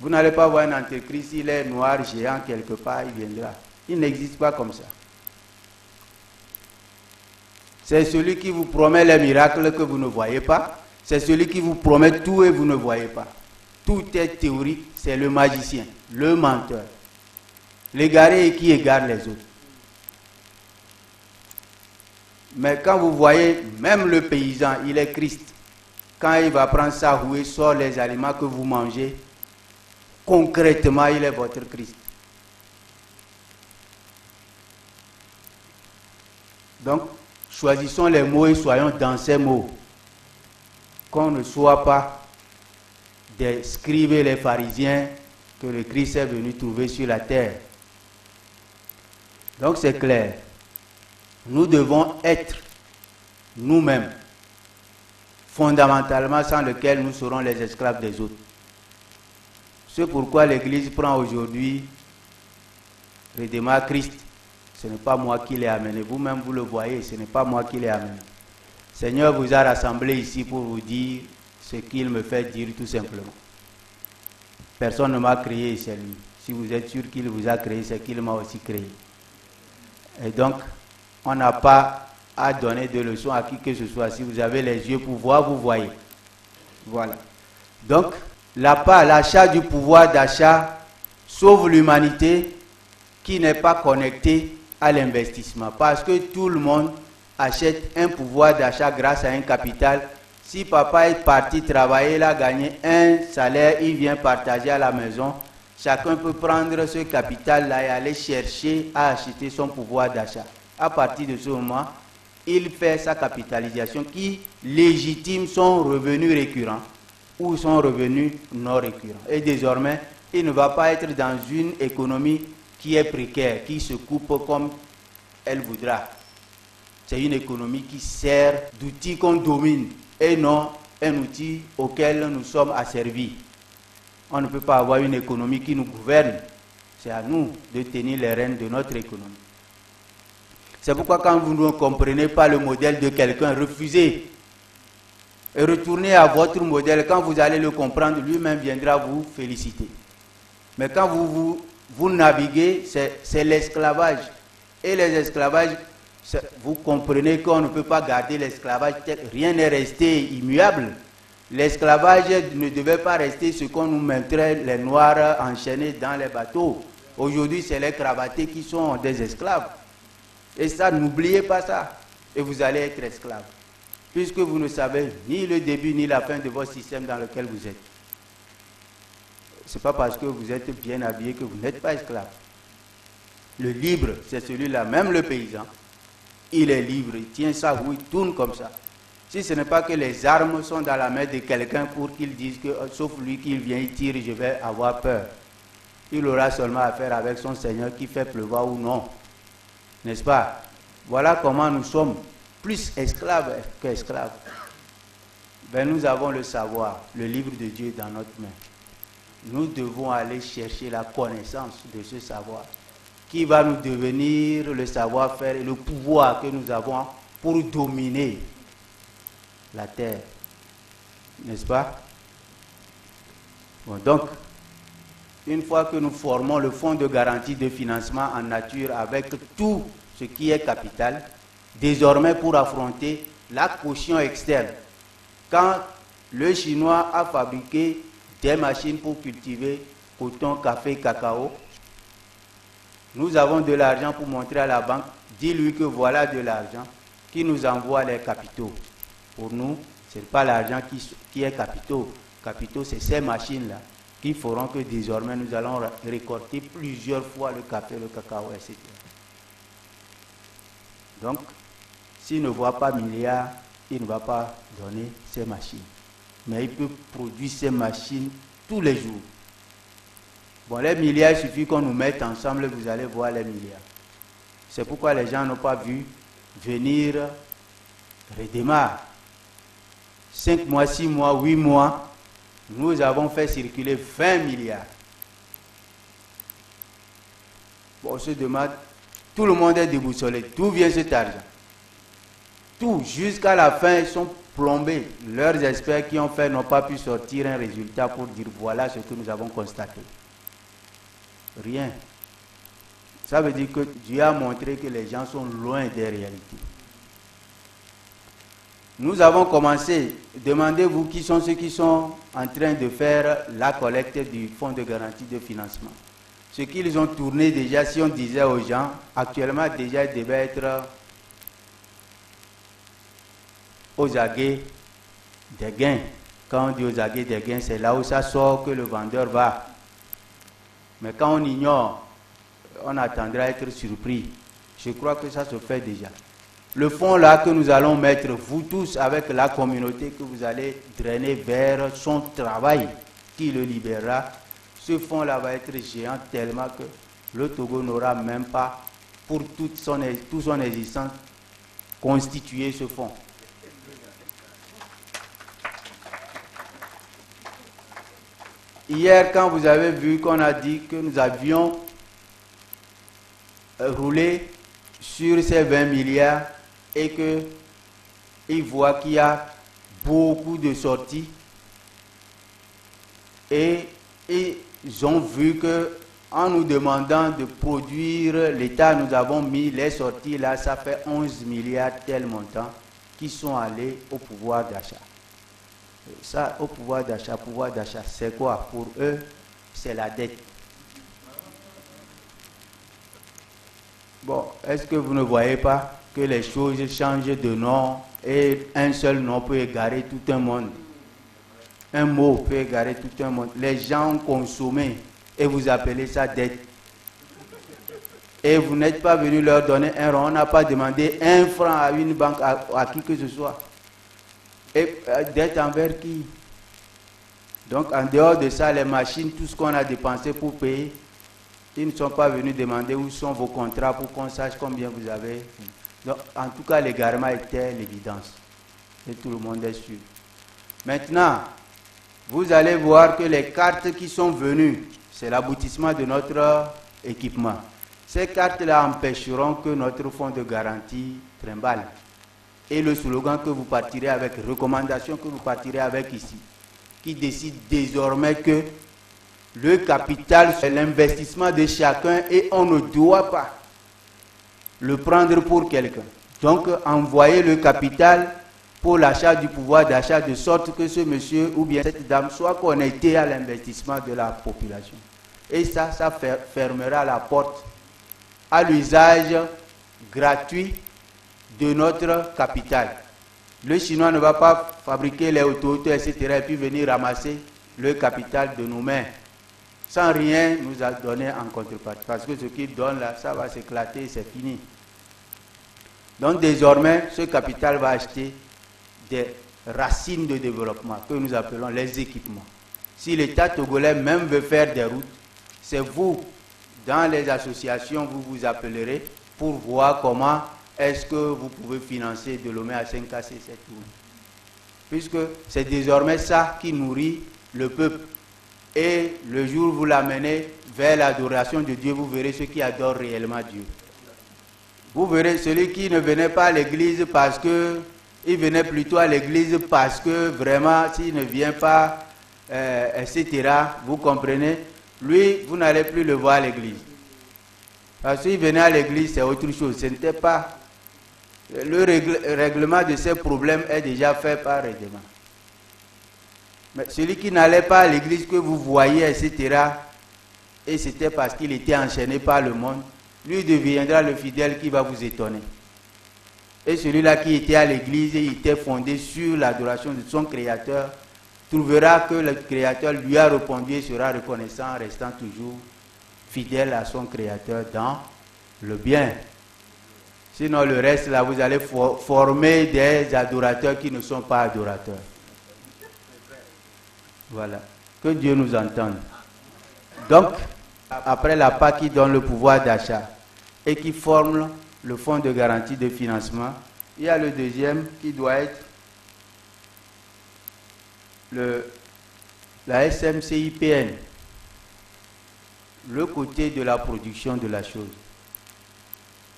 Vous n'allez pas voir un antéchrist, il est noir, géant, quelque part, il viendra. Il n'existe pas comme ça. C'est celui qui vous promet les miracles que vous ne voyez pas. C'est celui qui vous promet tout et vous ne voyez pas. Tout est théorique, c'est le magicien, le menteur. L'égaré qui égare les autres. Mais quand vous voyez, même le paysan, il est Christ. Quand il va prendre sa rouée, sort les aliments que vous mangez, concrètement, il est votre Christ. Donc, choisissons les mots et soyons dans ces mots. Qu'on ne soit pas des scribes et les pharisiens que le Christ est venu trouver sur la terre. Donc, c'est clair. Nous devons être nous-mêmes, fondamentalement, sans lequel nous serons les esclaves des autres. C'est pourquoi l'Église prend aujourd'hui redémarre Christ. Ce n'est pas moi qui l'ai amené. Vous-même, vous le voyez, ce n'est pas moi qui l'ai amené. Seigneur vous a rassemblé ici pour vous dire ce qu'il me fait dire tout simplement. Personne ne m'a créé, c'est lui. Si vous êtes sûr qu'il vous a créé, c'est qu'il m'a aussi créé. Et donc, on n'a pas à donner de leçons à qui que ce soit. Si vous avez les yeux pour voir, vous voyez. Voilà. Donc, l'achat du pouvoir d'achat sauve l'humanité qui n'est pas connectée à l'investissement. Parce que tout le monde achète un pouvoir d'achat grâce à un capital. Si papa est parti travailler, il a gagné un salaire, il vient partager à la maison. Chacun peut prendre ce capital-là et aller chercher à acheter son pouvoir d'achat. À partir de ce moment, il fait sa capitalisation qui légitime son revenu récurrent ou son revenu non récurrent. Et désormais, il ne va pas être dans une économie qui est précaire, qui se coupe comme elle voudra. C'est une économie qui sert d'outil qu'on domine et non un outil auquel nous sommes asservis. On ne peut pas avoir une économie qui nous gouverne. C'est à nous de tenir les rênes de notre économie. C'est pourquoi quand vous ne comprenez pas le modèle de quelqu'un, refusez et retournez à votre modèle. Quand vous allez le comprendre, lui-même viendra vous féliciter. Mais quand vous naviguez, c'est l'esclavage. Et les esclavages, vous comprenez qu'on ne peut pas garder l'esclavage. Rien n'est resté immuable. L'esclavage ne devait pas rester ce qu'on nous mettrait les noirs enchaînés dans les bateaux. Aujourd'hui, c'est les cravatés qui sont des esclaves. Et ça, n'oubliez pas ça. Et vous allez être esclave. Puisque vous ne savez ni le début ni la fin de votre système dans lequel vous êtes. Ce n'est pas parce que vous êtes bien habillé que vous n'êtes pas esclave. Le libre, c'est celui-là, même le paysan. Il est libre, il tient sa roue, il tourne comme ça. Si ce n'est pas que les armes sont dans la main de quelqu'un pour qu'il dise que, sauf lui qui vient, il tire, je vais avoir peur. Il aura seulement affaire avec son Seigneur qui fait pleuvoir ou non. N'est-ce pas? Voilà comment nous sommes plus esclaves qu'esclaves. Ben, nous avons le savoir, le livre de Dieu dans notre main. Nous devons aller chercher la connaissance de ce savoir qui va nous devenir le savoir-faire et le pouvoir que nous avons pour dominer la terre. N'est-ce pas? Bon, donc, une fois que nous formons le fonds de garantie de financement en nature avec tout ce qui est capital, désormais pour affronter la caution externe, quand le Chinois a fabriqué des machines pour cultiver coton, café, cacao, nous avons de l'argent pour montrer à la banque, dis-lui que voilà de l'argent qui nous envoie les capitaux. Pour nous, ce n'est pas l'argent qui est capitaux. Capitaux, c'est ces machines-là qui feront que désormais nous allons récolter plusieurs fois le café, le cacao, etc. Donc, s'il ne voit pas milliards, il ne va pas donner ces machines. Mais il peut produire ces machines tous les jours. Bon, les milliards, il suffit qu'on nous mette ensemble, vous allez voir les milliards. C'est pourquoi les gens n'ont pas vu venir redémarrer. 5 mois, 6 mois, 8 mois, nous avons fait circuler 20 milliards. Bon, on se demande, tout le monde est déboussolé. D'où vient cet argent? Tout, jusqu'à la fin, ils sont plombés. Leurs experts qui ont fait n'ont pas pu sortir un résultat pour dire voilà ce que nous avons constaté. Rien. Ça veut dire que Dieu a montré que les gens sont loin des réalités. Nous avons commencé, demandez-vous qui sont ceux qui sont en train de faire la collecte du fonds de garantie de financement. Ce qu'ils ont tourné déjà, si on disait aux gens, actuellement déjà ils devaient être aux aguets des gains. Quand on dit aux aguets des gains, c'est là où ça sort que le vendeur va. Mais quand on ignore, on attendra à être surpris. Je crois que ça se fait déjà. Le fonds là que nous allons mettre, vous tous, avec la communauté que vous allez drainer vers son travail qui le libérera, ce fonds là va être géant tellement que le Togo n'aura même pas, pour toute son existence, constitué ce fonds. Hier, quand vous avez vu qu'on a dit que nous avions roulé sur ces 20 milliards et qu'ils voient qu'il y a beaucoup de sorties et ils ont vu que en nous demandant de produire l'État, nous avons mis les sorties là, ça fait 11 milliards tel montant qui sont allés au pouvoir d'achat. Ça, au pouvoir d'achat, c'est quoi? Pour eux, c'est la dette. Bon, est-ce que vous ne voyez pas que les choses changent de nom et un seul nom peut égarer tout un monde? Un mot peut égarer tout un monde. Les gens ont consommé et vous appelez ça dette. Et vous n'êtes pas venu leur donner un rond. On n'a pas demandé un franc à une banque, à qui que ce soit. Et dette envers qui? Donc en dehors de ça, les machines, tout ce qu'on a dépensé pour payer, ils ne sont pas venus demander où sont vos contrats pour qu'on sache combien vous avez. Donc en tout cas, l'égarement était l'évidence. Et tout le monde est sûr. Maintenant, vous allez voir que les cartes qui sont venues, c'est l'aboutissement de notre équipement. Ces cartes-là empêcheront que notre fonds de garantie trimballe. Et le slogan que vous partirez avec, recommandation que vous partirez avec ici, qui décide désormais que le capital, c'est l'investissement de chacun et on ne doit pas le prendre pour quelqu'un. Donc, envoyer le capital pour l'achat du pouvoir d'achat de sorte que ce monsieur ou bien cette dame soit connecté à l'investissement de la population. Et ça fermera la porte à l'usage gratuit de notre capital. Le Chinois ne va pas fabriquer les autos, etc. et puis venir ramasser le capital de nos mains sans rien nous a donné en contrepartie. Parce que ce qu'il donne là, ça va s'éclater et c'est fini. Donc désormais, ce capital va acheter des racines de développement que nous appelons les équipements. Si l'État togolais même veut faire des routes, c'est vous, dans les associations, vous vous appellerez pour voir comment est-ce que vous pouvez financer de Lomé à 5K, cette route. Puisque c'est désormais ça qui nourrit le peuple. Et le jour où vous l'amenez vers l'adoration de Dieu, vous verrez ceux qui adorent réellement Dieu. Vous verrez celui qui ne venait pas à l'église parce que il venait plutôt à l'église parce que vraiment, s'il ne vient pas, etc., vous comprenez, lui, vous n'allez plus le voir à l'église. Parce qu'il venait à l'église, c'est autre chose. Ce n'était pas... Le règlement de ces problèmes est déjà fait par règlement. Mais celui qui n'allait pas à l'église, que vous voyez, etc., et c'était parce qu'il était enchaîné par le monde, lui deviendra le fidèle qui va vous étonner. Et celui-là qui était à l'église et il était fondé sur l'adoration de son Créateur, trouvera que le Créateur lui a répondu et sera reconnaissant, restant toujours fidèle à son Créateur dans le bien. Sinon, le reste, là, vous allez former des adorateurs qui ne sont pas adorateurs. Voilà. Que Dieu nous entende. Donc, après la PAC qui donne le pouvoir d'achat et qui forme le fonds de garantie de financement, il y a le deuxième qui doit être la SMCIPN, le côté de la production de la chose.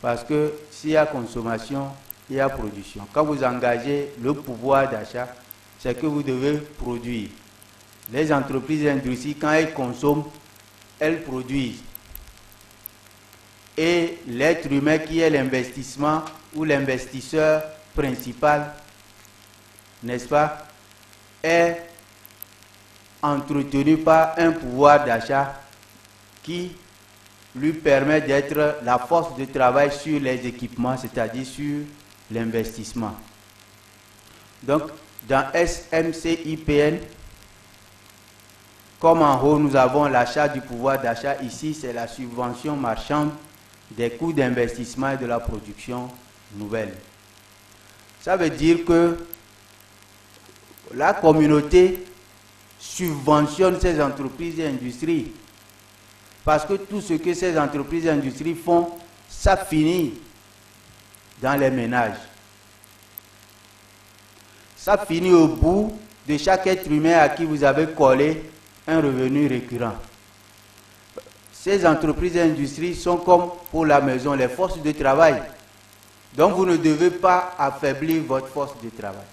Parce que s'il y a consommation, il y a production. Quand vous engagez le pouvoir d'achat, c'est que vous devez produire. Les entreprises et industries, quand elles consomment, elles produisent. Et l'être humain qui est l'investissement ou l'investisseur principal, n'est-ce pas, est entretenu par un pouvoir d'achat qui lui permet d'être la force de travail sur les équipements, c'est-à-dire sur l'investissement. Donc, dans SMCIPN, comme en haut, nous avons l'achat du pouvoir d'achat. Ici, c'est la subvention marchande des coûts d'investissement et de la production nouvelle. Ça veut dire que la communauté subventionne ces entreprises et industries. Parce que tout ce que ces entreprises et industries font, ça finit dans les ménages. Ça finit au bout de chaque être humain à qui vous avez collé un revenu récurrent. Ces entreprises et industries sont comme pour la maison, les forces de travail. Donc vous ne devez pas affaiblir votre force de travail.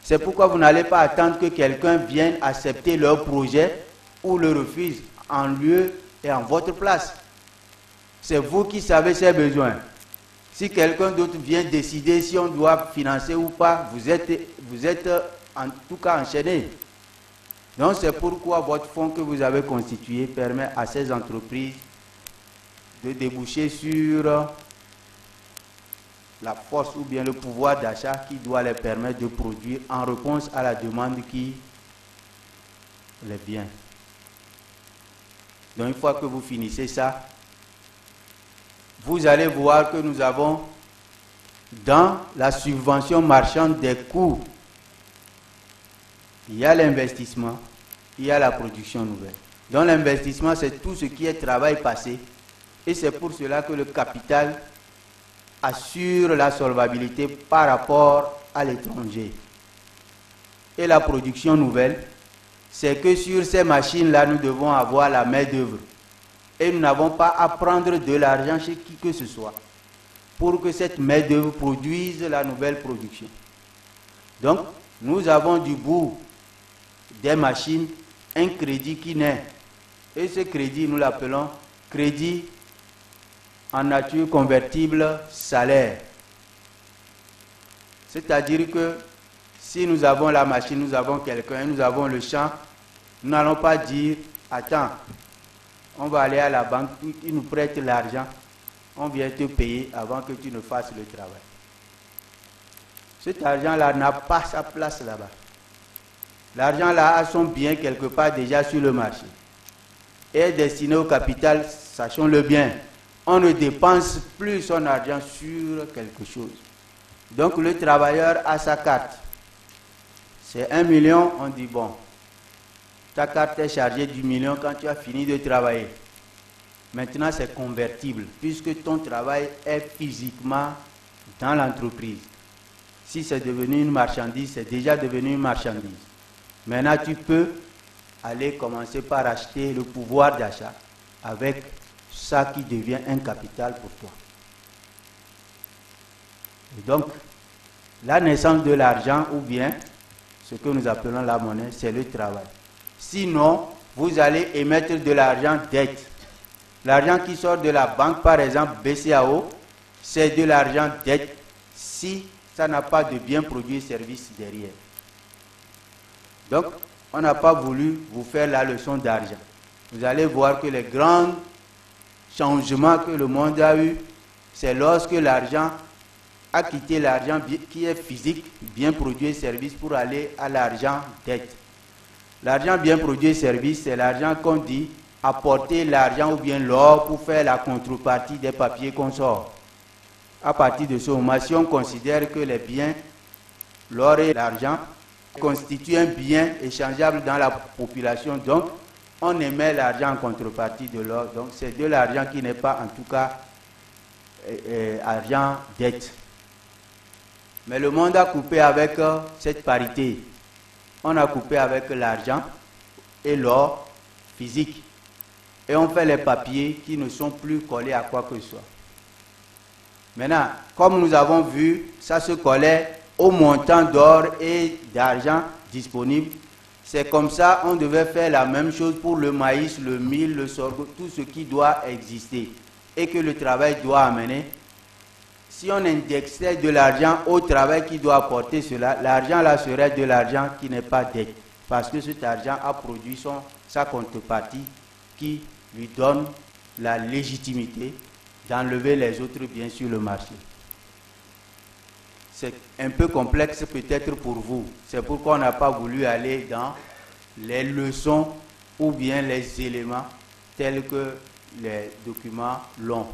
C'est pourquoi vous n'allez pas attendre que quelqu'un vienne accepter leur projet ou le refuse en lieu et en votre place. C'est vous qui savez ses besoins. Si quelqu'un d'autre vient décider si on doit financer ou pas, vous êtes en tout cas enchaîné. Donc c'est pourquoi votre fonds que vous avez constitué permet à ces entreprises de déboucher sur la force ou bien le pouvoir d'achat qui doit les permettre de produire en réponse à la demande qui les vient. Donc une fois que vous finissez ça, vous allez voir que nous avons dans la subvention marchande des coûts, il y a l'investissement, il y a la production nouvelle. Donc l'investissement, c'est tout ce qui est travail passé. Et c'est pour cela que le capital assure la solvabilité par rapport à l'étranger. Et la production nouvelle, c'est que sur ces machines-là, nous devons avoir la main-d'œuvre. Et nous n'avons pas à prendre de l'argent chez qui que ce soit pour que cette main-d'œuvre produise la nouvelle production. Donc, nous avons du bout des machines un crédit qui naît. Et ce crédit, nous l'appelons crédit en nature convertible salaire. C'est-à-dire que si nous avons la machine, nous avons quelqu'un, nous avons le champ, nous n'allons pas dire, attends, on va aller à la banque, ils nous prêtent l'argent, on vient te payer avant que tu ne fasses le travail. Cet argent-là n'a pas sa place là-bas. L'argent-là a son bien quelque part déjà sur le marché. Et est destiné au capital, sachons-le bien. On ne dépense plus son argent sur quelque chose. Donc le travailleur a sa carte. C'est 1 million, on dit bon, ta carte est chargée du million quand tu as fini de travailler. Maintenant c'est convertible puisque ton travail est physiquement dans l'entreprise. Si c'est devenu une marchandise, c'est déjà devenu une marchandise. Maintenant tu peux aller commencer par acheter le pouvoir d'achat avec ça qui devient un capital pour toi. Et donc, la naissance de l'argent ou bien ce que nous appelons la monnaie, c'est le travail. Sinon, vous allez émettre de l'argent dette. L'argent qui sort de la banque, par exemple BCAO, c'est de l'argent dette si ça n'a pas de biens produits et services derrière. Donc, on n'a pas voulu vous faire la leçon d'argent. Vous allez voir que les grands changements que le monde a eu, c'est lorsque l'argent a quitté l'argent qui est physique, bien produit et services, pour aller à l'argent dette. L'argent bien produit et services, c'est l'argent qu'on dit apporter l'argent ou bien l'or pour faire la contrepartie des papiers qu'on sort. À partir de ce moment, si on considère que les biens, l'or et l'argent, constituent un bien échangeable dans la population, donc on émet l'argent en contrepartie de l'or. Donc c'est de l'argent qui n'est pas en tout cas argent dette. Mais le monde a coupé avec cette parité. On a coupé avec l'argent et l'or physique. Et on fait les papiers qui ne sont plus collés à quoi que ce soit. Maintenant, comme nous avons vu, ça se collait au montant d'or et d'argent disponible. C'est comme ça, on devait faire la même chose pour le maïs, le mil, le sorgho, tout ce qui doit exister et que le travail doit amener. Si on indexait de l'argent au travail qui doit apporter cela, l'argent là serait de l'argent qui n'est pas dette. Parce que cet argent a produit sa contrepartie qui lui donne la légitimité d'enlever les autres biens sur le marché. C'est un peu complexe peut-être pour vous. C'est pourquoi on n'a pas voulu aller dans les leçons ou bien les éléments tels que les documents longs.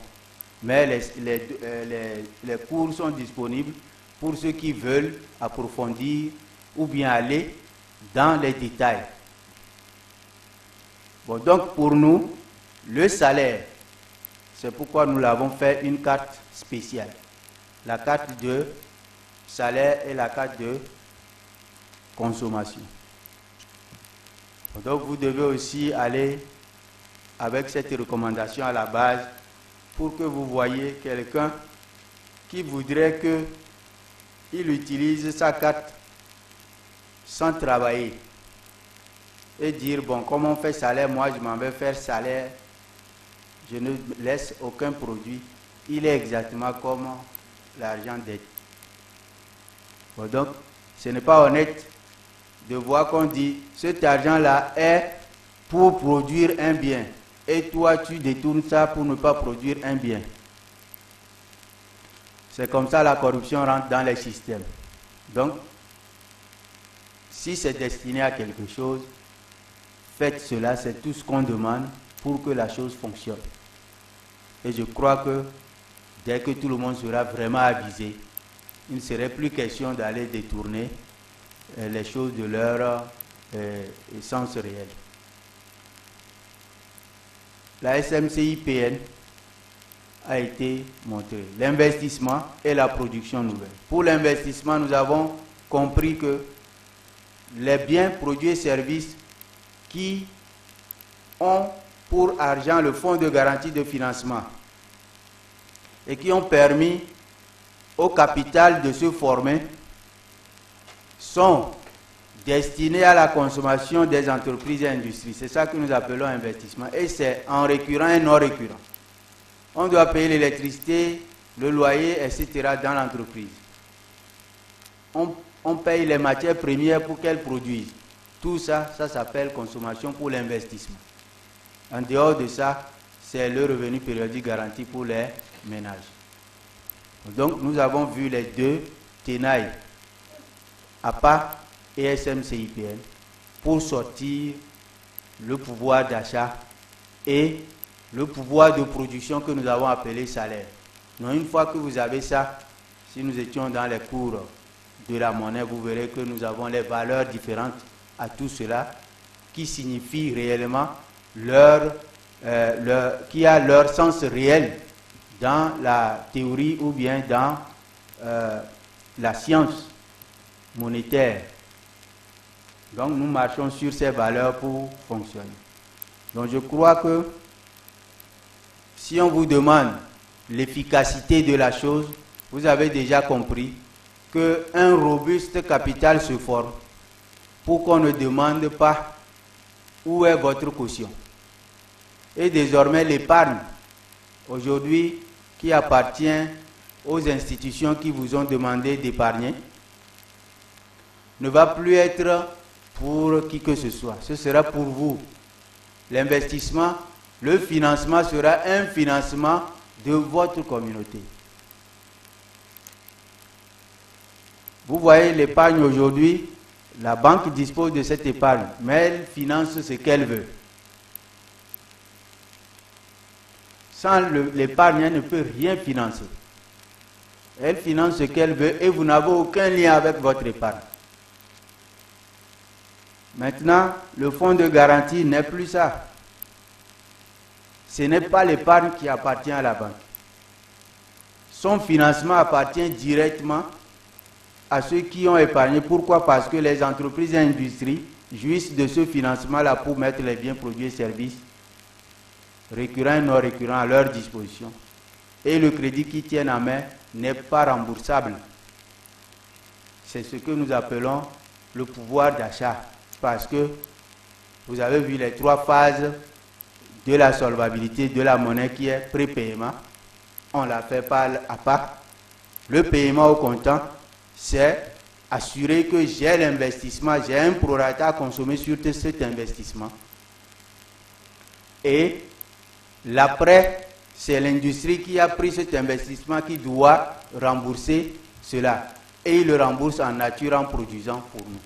Mais les cours sont disponibles pour ceux qui veulent approfondir ou bien aller dans les détails. Bon, donc pour nous, le salaire, c'est pourquoi nous l'avons fait une carte spéciale. La carte de salaire et la carte de consommation. Donc vous devez aussi aller avec cette recommandation à la base pour que vous voyez quelqu'un qui voudrait qu'il utilise sa carte sans travailler et dire, bon, comme on fait salaire, moi je m'en vais faire salaire, je ne laisse aucun produit. Il est exactement comme l'argent dette. Bon, donc, ce n'est pas honnête de voir qu'on dit, cet argent-là est pour produire un bien. Et toi, tu détournes ça pour ne pas produire un bien. C'est comme ça la corruption rentre dans les systèmes. Donc, si c'est destiné à quelque chose, faites cela, c'est tout ce qu'on demande pour que la chose fonctionne. Et je crois que dès que tout le monde sera vraiment avisé, il ne serait plus question d'aller détourner les choses de leur essence réelle. La SMCIPN a été montrée. L'investissement et la production nouvelle. Pour l'investissement, nous avons compris que les biens, produits et services qui ont pour argent le fonds de garantie de financement et qui ont permis au capital de se former sont destinés à la consommation des entreprises et industries. C'est ça que nous appelons investissement. Et c'est en récurrent et non récurrent. On doit payer l'électricité, le loyer, etc. dans l'entreprise. On paye les matières premières pour qu'elles produisent. Tout ça, ça s'appelle consommation pour l'investissement. En dehors de ça, c'est le revenu périodique garanti pour les ménages. Donc, nous avons vu les deux tenailles, APA et SMCIPN, pour sortir le pouvoir d'achat et le pouvoir de production que nous avons appelé salaire. Donc, une fois que vous avez ça, si nous étions dans les cours de la monnaie, vous verrez que nous avons les valeurs différentes à tout cela, qui signifient réellement qui a leur sens réel dans la théorie ou bien dans la science monétaire. Donc nous marchons sur ces valeurs pour fonctionner. Donc je crois que si on vous demande l'efficacité de la chose, vous avez déjà compris qu'un robuste capital se forme pour qu'on ne demande pas Où est votre caution? Et désormais, l'épargne, aujourd'hui, qui appartient aux institutions qui vous ont demandé d'épargner, ne va plus être pour qui que ce soit. Ce sera pour vous. L'investissement, le financement sera un financement de votre communauté. Vous voyez l'épargne aujourd'hui, la banque dispose de cette épargne, mais elle finance ce qu'elle veut. Sans l'épargne, elle ne peut rien financer. Elle finance ce qu'elle veut et vous n'avez aucun lien avec votre épargne. Maintenant, le fonds de garantie n'est plus ça. Ce n'est pas l'épargne qui appartient à la banque. Son financement appartient directement à ceux qui ont épargné. Pourquoi? Parce que les entreprises et industries jouissent de ce financement-là pour mettre les biens, produits et services récurrents et non récurrents à leur disposition. Et le crédit qu'ils tiennent en main n'est pas remboursable. C'est ce que nous appelons le pouvoir d'achat. Parce que vous avez vu les 3 phases de la solvabilité de la monnaie qui est prépaiement. On la fait pas à part. Le paiement au comptant, c'est assurer que j'ai l'investissement, j'ai un prorata à consommer sur cet investissement. Et l'après, c'est l'industrie qui a pris cet investissement qui doit rembourser cela. Et il le rembourse en nature en produisant pour nous.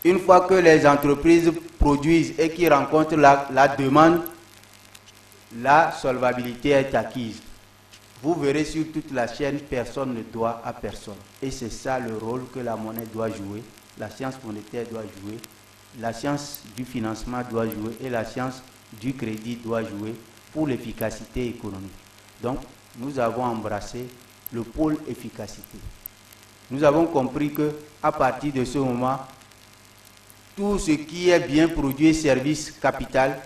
Une fois que les entreprises produisent et qui rencontrent la demande, la solvabilité est acquise. Vous verrez sur toute la chaîne, personne ne doit à personne. Et c'est ça le rôle que la monnaie doit jouer, la science monétaire doit jouer, la science du financement doit jouer et la science du crédit doit jouer pour l'efficacité économique. Donc, nous avons embrassé le pôle efficacité. Nous avons compris que à partir de ce moment, tout ce qui est bien produit et service capital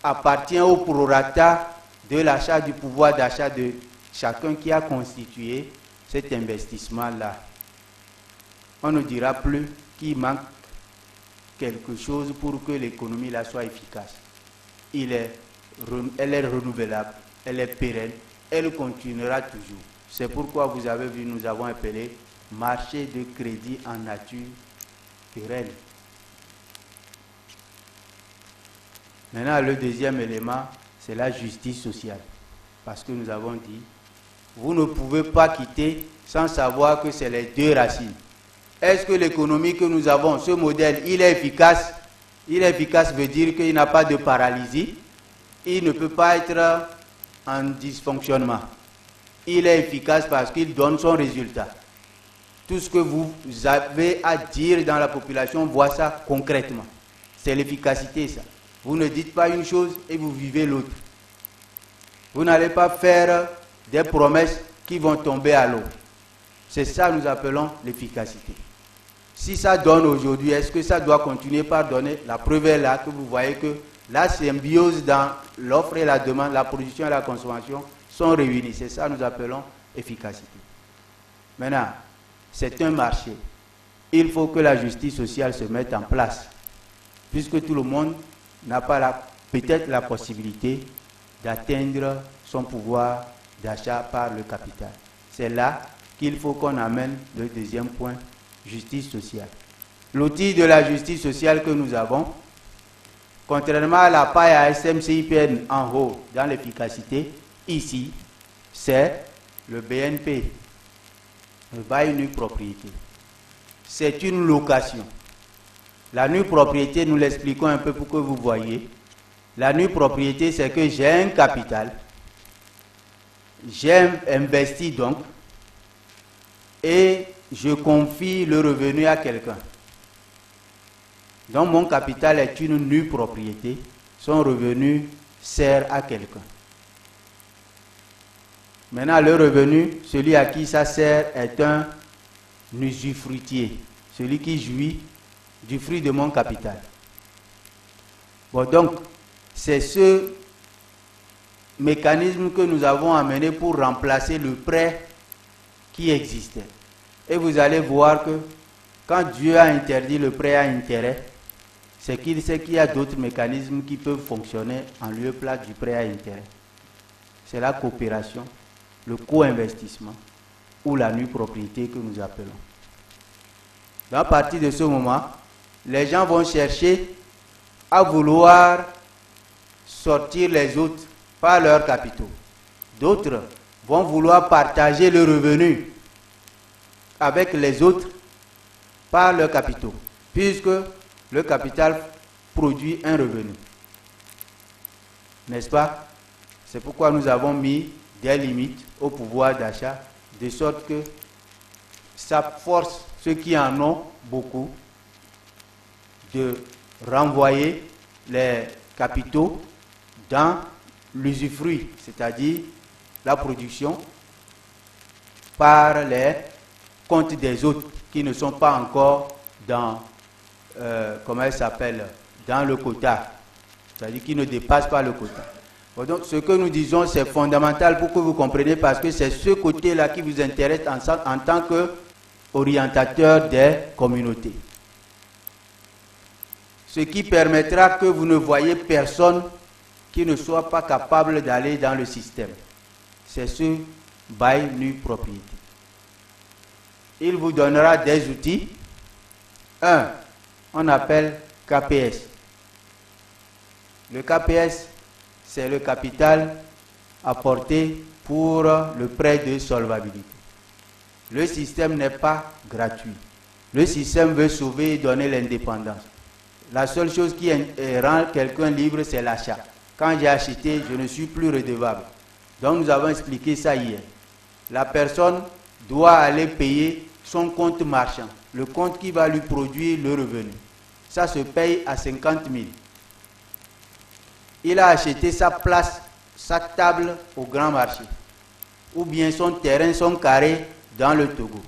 appartient au prorata de l'achat, du pouvoir d'achat de chacun qui a constitué cet investissement-là. On ne dira plus qu'il manque quelque chose pour que l'économie là soit efficace. Elle est renouvelable, elle est pérenne, elle continuera toujours. C'est pourquoi vous avez vu, nous avons appelé marché de crédit en nature pérenne. Maintenant, le deuxième élément, c'est la justice sociale. Parce que nous avons dit, vous ne pouvez pas quitter sans savoir que c'est les 2 racines. Est-ce que l'économie que nous avons, ce modèle, il est efficace? Il est efficace veut dire qu'il n'a pas de paralysie. Il ne peut pas être en dysfonctionnement. Il est efficace parce qu'il donne son résultat. Tout ce que vous avez à dire dans la population, voit ça concrètement. C'est l'efficacité, ça. Vous ne dites pas une chose et vous vivez l'autre. Vous n'allez pas faire des promesses qui vont tomber à l'eau. C'est ça que nous appelons l'efficacité. Si ça donne aujourd'hui, est-ce que ça doit continuer par donner? La preuve est là que vous voyez que la symbiose dans l'offre et la demande, la production et la consommation sont réunies. C'est ça que nous appelons efficacité. Maintenant, c'est un marché. Il faut que la justice sociale se mette en place. Puisque tout le monde n'a pas peut-être la possibilité d'atteindre son pouvoir d'achat par le capital. C'est là qu'il faut qu'on amène le deuxième point, justice sociale. L'outil de la justice sociale que nous avons, contrairement à la paille à SMCIPN en haut dans l'efficacité, ici, c'est le BNP, le bail nue propriété. C'est une location. La nue propriété, nous l'expliquons un peu pour que vous voyez. La nue propriété, c'est que j'ai un capital, j'ai investi donc, et je confie le revenu à quelqu'un. Donc mon capital est une nue propriété, son revenu sert à quelqu'un. Maintenant, le revenu, celui à qui ça sert est un usufruitier, celui qui jouit du fruit de mon capital. Bon, donc, c'est ce mécanisme que nous avons amené pour remplacer le prêt qui existait. Et vous allez voir que quand Dieu a interdit le prêt à intérêt, c'est qu'il sait qu'il y a d'autres mécanismes qui peuvent fonctionner en lieu plat du prêt à intérêt. C'est la coopération, le co-investissement ou la nue propriété que nous appelons. Donc, à partir de ce moment, les gens vont chercher à vouloir sortir les autres par leurs capitaux. D'autres vont vouloir partager le revenu avec les autres par leurs capitaux, puisque le capital produit un revenu. N'est-ce pas? C'est pourquoi nous avons mis des limites au pouvoir d'achat, de sorte que ça force ceux qui en ont beaucoup de renvoyer les capitaux dans l'usufruit, c'est-à-dire la production, par les comptes des autres qui ne sont pas encore dans, comment elle s'appelle, dans le quota, c'est-à-dire qui ne dépassent pas le quota. Donc, ce que nous disons, c'est fondamental pour que vous compreniez, parce que c'est ce côté-là qui vous intéresse en tant qu'orientateur des communautés. Ce qui permettra que vous ne voyez personne qui ne soit pas capable d'aller dans le système. C'est ce bail nue propriété. Il vous donnera des outils. Un, on appelle KPS. Le KPS, c'est le capital apporté pour le prêt de solvabilité. Le système n'est pas gratuit. Le système veut sauver et donner l'indépendance. La seule chose qui rend quelqu'un libre, c'est l'achat. Quand j'ai acheté, je ne suis plus redevable. Donc nous avons expliqué ça hier. La personne doit aller payer son compte marchand, le compte qui va lui produire le revenu. Ça se paye à 50 000. Il a acheté sa place, sa table au grand marché, ou bien son terrain, son carré dans le Togo.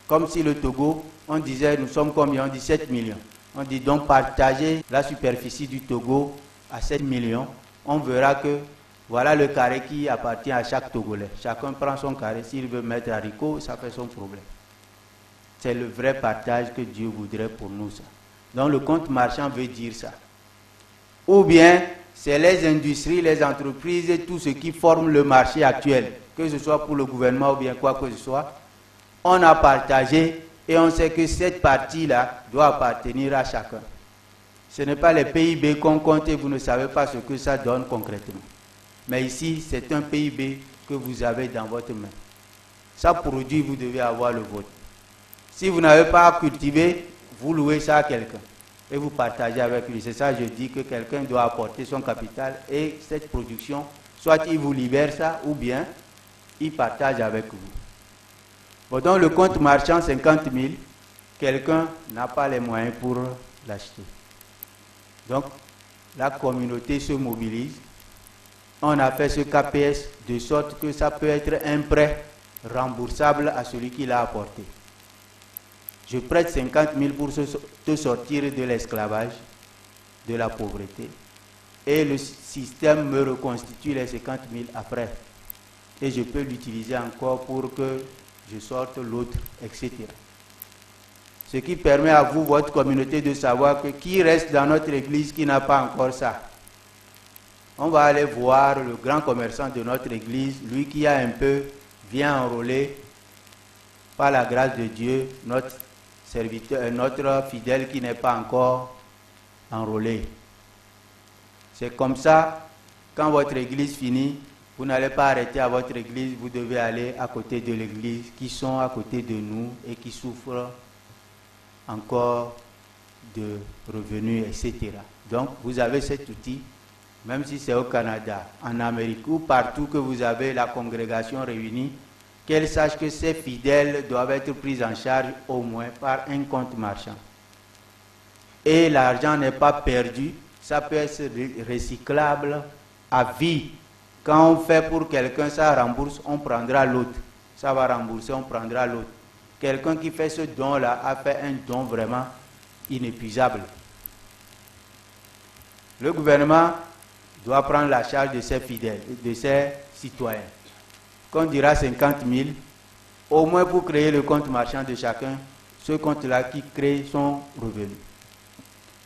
Comme si le Togo, on disait, nous sommes combien? On dit 7 millions. On dit donc partager la superficie du Togo à 7 millions. On verra que voilà le carré qui appartient à chaque Togolais. Chacun prend son carré. S'il veut mettre haricot, ça fait son problème. C'est le vrai partage que Dieu voudrait pour nous, ça. Donc le compte marchand veut dire ça. Ou bien, c'est les industries, les entreprises et tout ce qui forme le marché actuel, que ce soit pour le gouvernement ou bien quoi que ce soit. On a partagé et on sait que cette partie-là doit appartenir à chacun. Ce n'est pas les PIB qu'on compte et vous ne savez pas ce que ça donne concrètement. Mais ici, c'est un PIB que vous avez dans votre main. Ça produit, vous devez avoir le vôtre. Si vous n'avez pas à cultiver, vous louez ça à quelqu'un et vous partagez avec lui. C'est ça, je dis que quelqu'un doit apporter son capital et cette production, soit il vous libère ça ou bien il partage avec vous. Bon, donc le compte marchand 50 000, quelqu'un n'a pas les moyens pour l'acheter. Donc, la communauté se mobilise. On a fait ce KPS de sorte que ça peut être un prêt remboursable à celui qui l'a apporté. Je prête 50 000 pour te sortir de l'esclavage, de la pauvreté. Et le système me reconstitue les 50 000 après. Et je peux l'utiliser encore pour que je sorte l'autre, etc. Ce qui permet à vous, votre communauté, de savoir que qui reste dans notre église qui n'a pas encore ça. On va aller voir le grand commerçant de notre église, lui qui a un peu, vient enrôler, par la grâce de Dieu, notre serviteur, notre fidèle qui n'est pas encore enrôlé. C'est comme ça, quand votre église finit, vous n'allez pas arrêter à votre église, vous devez aller à côté de l'église, qui sont à côté de nous et qui souffrent encore de revenus, etc. Donc, vous avez cet outil, même si c'est au Canada, en Amérique ou partout que vous avez la congrégation réunie, qu'elle sache que ces fidèles doivent être pris en charge au moins par un compte marchand. Et l'argent n'est pas perdu, ça peut être recyclable à vie. Quand on fait pour quelqu'un, ça rembourse, on prendra l'autre. Ça va rembourser, on prendra l'autre. Quelqu'un qui fait ce don-là a fait un don vraiment inépuisable. Le gouvernement doit prendre la charge de ses fidèles, de ses citoyens. Qu'on dira 50 000, au moins pour créer le compte marchand de chacun, ce compte-là qui crée son revenu.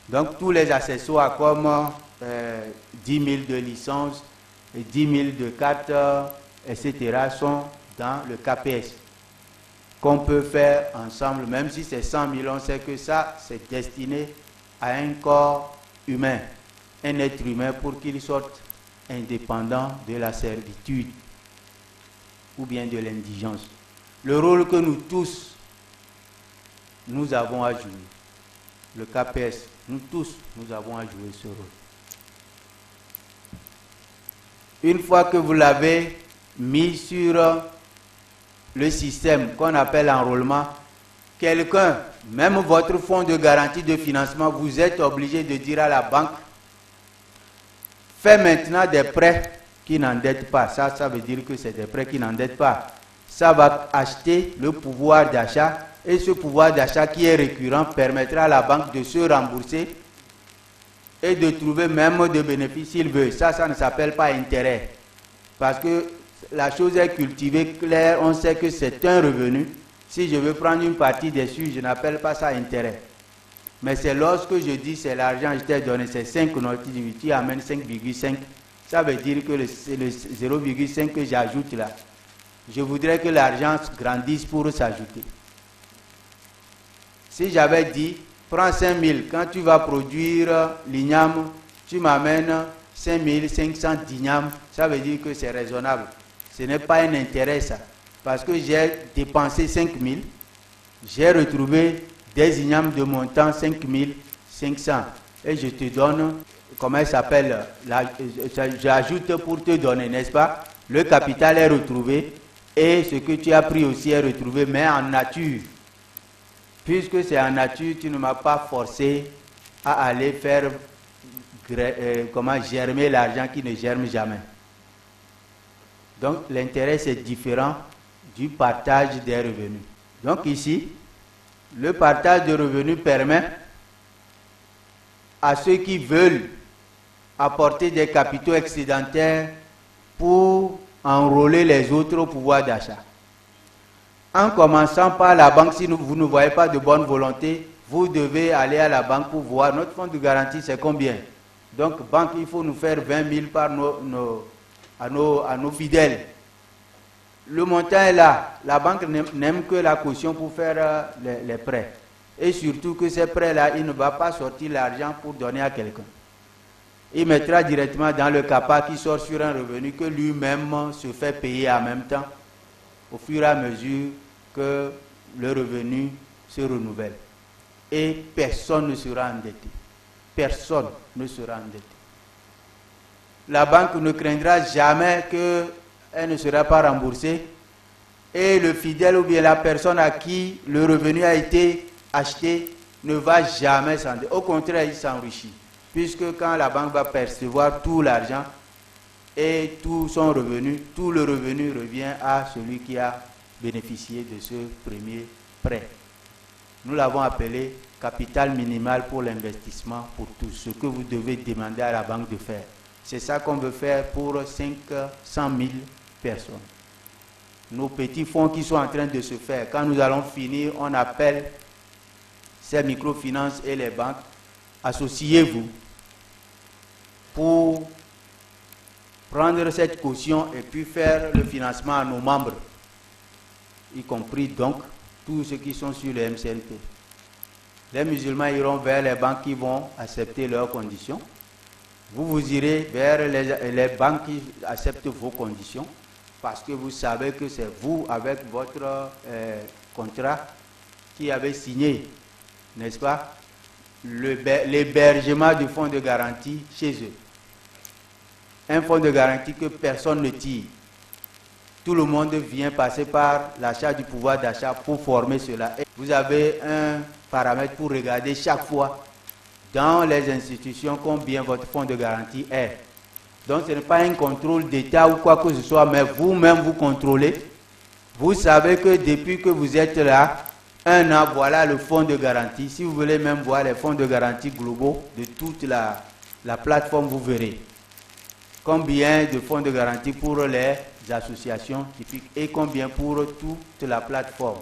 Donc tous les accessoires comme 10 000 de licence, 10 000 de cartes, etc. sont dans le KPS, qu'on peut faire ensemble, même si c'est 100 000, on sait que ça, c'est destiné à un corps humain, un être humain pour qu'il sorte indépendant de la servitude ou bien de l'indigence. Le rôle que nous tous, nous avons à jouer, le KPS, nous tous, nous avons à jouer ce rôle. Une fois que vous l'avez mis sur le système qu'on appelle enrôlement, quelqu'un, même votre fonds de garantie de financement, vous êtes obligé de dire à la banque, fais maintenant des prêts qui n'endettent pas. Ça veut dire que c'est des prêts qui n'endettent pas. Ça va acheter le pouvoir d'achat, et ce pouvoir d'achat qui est récurrent permettra à la banque de se rembourser et de trouver même des bénéfices s'il veut. Ça ne s'appelle pas intérêt. Parce que la chose est cultivée, claire, on sait que c'est un revenu. Si je veux prendre une partie dessus, je n'appelle pas ça intérêt. Mais c'est lorsque je dis c'est l'argent, je t'ai donné, c'est 5 notes, tu amènes 5,5. Ça veut dire que c'est le 0,5 que j'ajoute là. Je voudrais que l'argent grandisse pour s'ajouter. Si j'avais dit, prends 5 000, quand tu vas produire l'igname, tu m'amènes 5 500 d'igname, ça veut dire que c'est raisonnable. Ce n'est pas un intérêt ça. Parce que j'ai dépensé 5 000, j'ai retrouvé des ignames de montant 5 500. Et je te donne, comment elle s'appelle, j'ajoute pour te donner, n'est-ce pas? Le capital est retrouvé et ce que tu as pris aussi est retrouvé, mais en nature. Puisque c'est en nature, tu ne m'as pas forcé à aller faire germer l'argent qui ne germe jamais. Donc l'intérêt c'est différent du partage des revenus. Donc ici, le partage de revenus permet à ceux qui veulent apporter des capitaux excédentaires pour enrôler les autres au pouvoir d'achat. En commençant par la banque, si vous ne voyez pas de bonne volonté, vous devez aller à la banque pour voir notre fonds de garantie c'est combien. Donc banque, il faut nous faire 20 000 par à nos fidèles. Le montant est là. La banque n'aime que la caution pour faire les prêts. Et surtout que ces prêts-là, il ne va pas sortir l'argent pour donner à quelqu'un. Il mettra directement dans le CAPA qui sort sur un revenu que lui-même se fait payer en même temps, au fur et à mesure que le revenu se renouvelle. Et personne ne sera endetté. Personne ne sera endetté. La banque ne craindra jamais qu'elle ne sera pas remboursée. Et le fidèle ou bien la personne à qui le revenu a été acheté ne va jamais s'endetter. Au contraire, il s'enrichit. Puisque quand la banque va percevoir tout l'argent et tout son revenu, tout le revenu revient à celui qui a bénéficié de ce premier prêt. Nous l'avons appelé capital minimal pour l'investissement pour tous, ce que vous devez demander à la banque de faire. C'est ça qu'on veut faire pour 500 000 personnes. Nos petits fonds qui sont en train de se faire, quand nous allons finir, on appelle ces microfinances et les banques, associez-vous pour prendre cette caution et puis faire le financement à nos membres, y compris donc tous ceux qui sont sur le MCNP. Les musulmans iront vers les banques qui vont accepter leurs conditions. Vous irez vers les banques qui acceptent vos conditions parce que vous savez que c'est vous, avec votre contrat, qui avez signé, n'est-ce pas, l'hébergement du fonds de garantie chez eux. Un fonds de garantie que personne ne tire. Tout le monde vient passer par l'achat du pouvoir d'achat pour former cela. Et vous avez un paramètre pour regarder chaque fois dans les institutions combien votre fonds de garantie est. Donc ce n'est pas un contrôle d'État ou quoi que ce soit, mais vous-même vous contrôlez. Vous savez que depuis que vous êtes là, un an, voilà le fonds de garantie. Si vous voulez même voir les fonds de garantie globaux de toute la plateforme, vous verrez combien de fonds de garantie pour les associations typiques et combien pour toute la plateforme.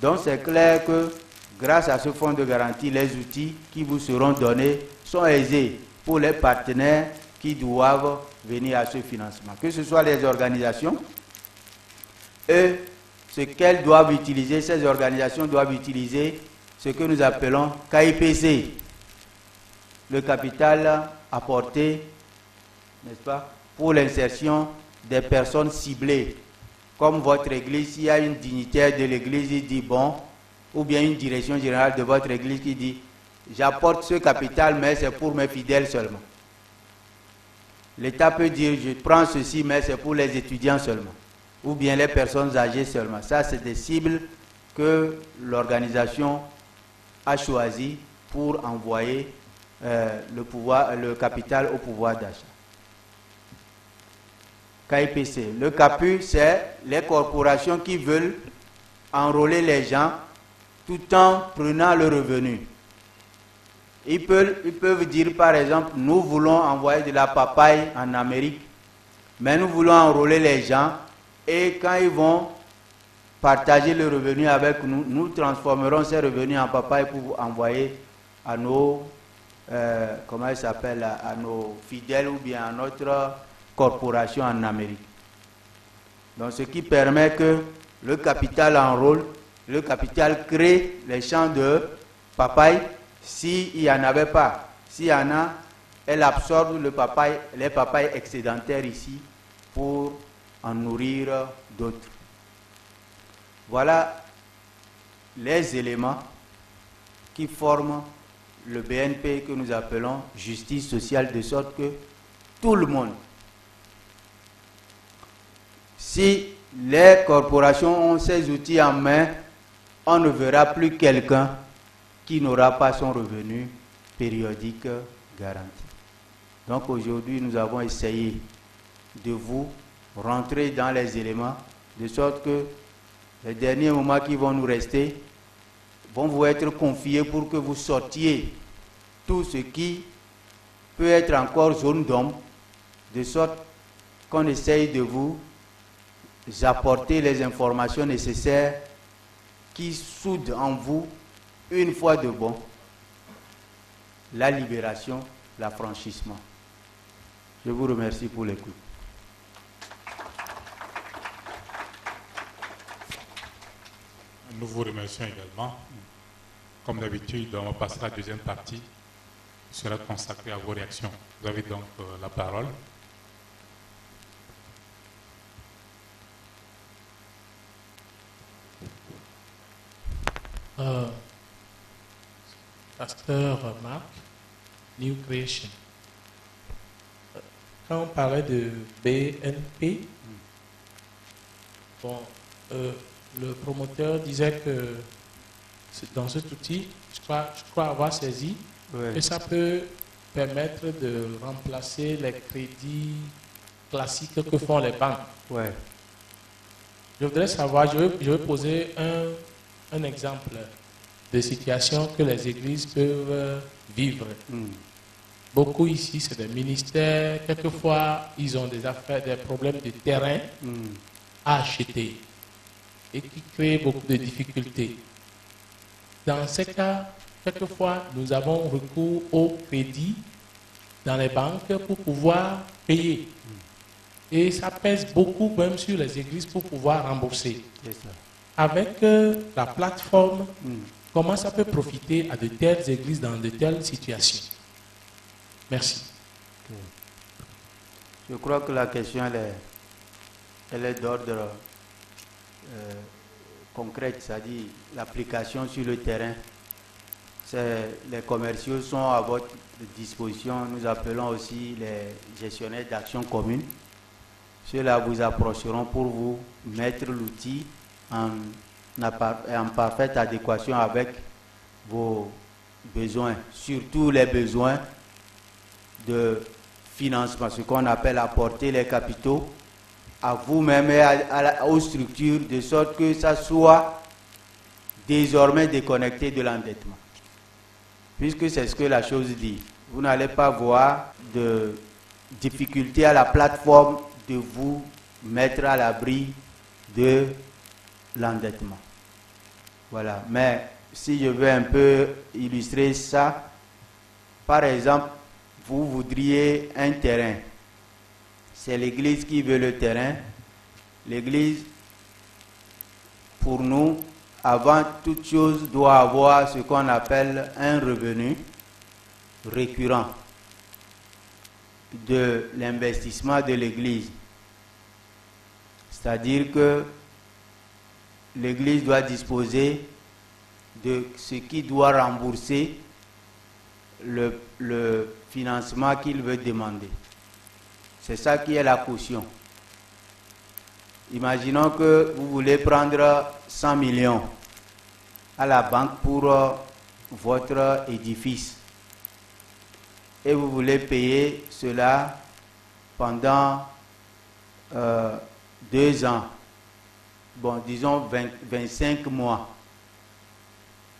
Donc c'est clair que grâce à ce fonds de garantie, les outils qui vous seront donnés sont aisés pour les partenaires qui doivent venir à ce financement. Que ce soit les organisations, et ce qu'elles doivent utiliser, ces organisations doivent utiliser ce que nous appelons KIPC, le capital apporté, n'est-ce pas, pour l'insertion des personnes ciblées. Comme votre église, s'il y a une dignitaire de l'église, il dit bon, ou bien une direction générale de votre église qui dit j'apporte ce capital, mais c'est pour mes fidèles seulement. L'État peut dire je prends ceci, mais c'est pour les étudiants seulement, ou bien les personnes âgées seulement. Ça, c'est des cibles que l'organisation a choisies pour envoyer le capital au pouvoir d'achat. KIPC. Le CAPU, c'est les corporations qui veulent enrôler les gens tout en prenant le revenu. Ils peuvent dire par exemple, nous voulons envoyer de la papaye en Amérique, mais nous voulons enrôler les gens et quand ils vont partager le revenu avec nous, nous transformerons ces revenus en papaye pour envoyer à nos, comment il s'appelle, à nos fidèles ou bien à notre corporation en Amérique. Donc ce qui permet que le capital enrôle, le capital crée les champs de papaye. S'il n'y en avait pas, s'il y en a, elle absorbe les papayes excédentaires ici pour en nourrir d'autres. Voilà les éléments qui forment le BNP que nous appelons justice sociale, de sorte que tout le monde, si les corporations ont ces outils en main, on ne verra plus quelqu'un qui n'aura pas son revenu périodique garanti. Donc aujourd'hui, nous avons essayé de vous rentrer dans les éléments, de sorte que les derniers moments qui vont nous rester vont vous être confiés pour que vous sortiez tout ce qui peut être encore zone d'ombre, de sorte qu'on essaye de vous apporter les informations nécessaires qui soudent en vous, une fois de bon, la libération, l'affranchissement. Je vous remercie pour l'écoute. Nous vous remercions également. Comme d'habitude, on va passer à la deuxième partie qui sera consacrée à vos réactions. Vous avez donc la parole. Pasteur Marc, New Creation. Quand on parlait de BNP, bon, le promoteur disait que dans cet outil, je crois avoir saisi, que ça peut permettre de remplacer les crédits classiques que font les banques. Ouais. Je voudrais savoir, je vais poser un exemple de situation que les églises peuvent vivre. Beaucoup ici, c'est des ministères. Quelquefois, ils ont des affaires, des problèmes de terrain à acheter et qui créent beaucoup de difficultés. Dans ces cas, quelquefois, nous avons recours au crédit dans les banques pour pouvoir payer. Et ça pèse beaucoup même sur les églises pour pouvoir rembourser. Avec la plateforme, comment ça peut profiter à de telles églises dans de telles situations? Merci. Je crois que la question elle est d'ordre concret, c'est-à-dire l'application sur le terrain. Les commerciaux sont à votre disposition. Nous appelons aussi les gestionnaires d'action commune. Ceux-là vous approcheront pour vous mettre l'outil en parfaite adéquation avec vos besoins, surtout les besoins de financement, ce qu'on appelle apporter les capitaux à vous-même et aux structures, de sorte que ça soit désormais déconnecté de l'endettement. Puisque c'est ce que la chose dit. Vous n'allez pas voir de difficulté à la plateforme de vous mettre à l'abri de l'endettement. Voilà. Mais si je veux un peu illustrer ça, par exemple, vous voudriez un terrain. C'est l'église qui veut le terrain. L'église, pour nous, avant toute chose, doit avoir ce qu'on appelle un revenu récurrent de l'investissement de l'église. C'est-à-dire que l'église doit disposer de ce qui doit rembourser le financement qu'il veut demander. C'est ça qui est la caution. Imaginons que vous voulez prendre 100 millions à la banque pour votre édifice et vous voulez payer cela pendant 2 ans, bon, disons 25 mois.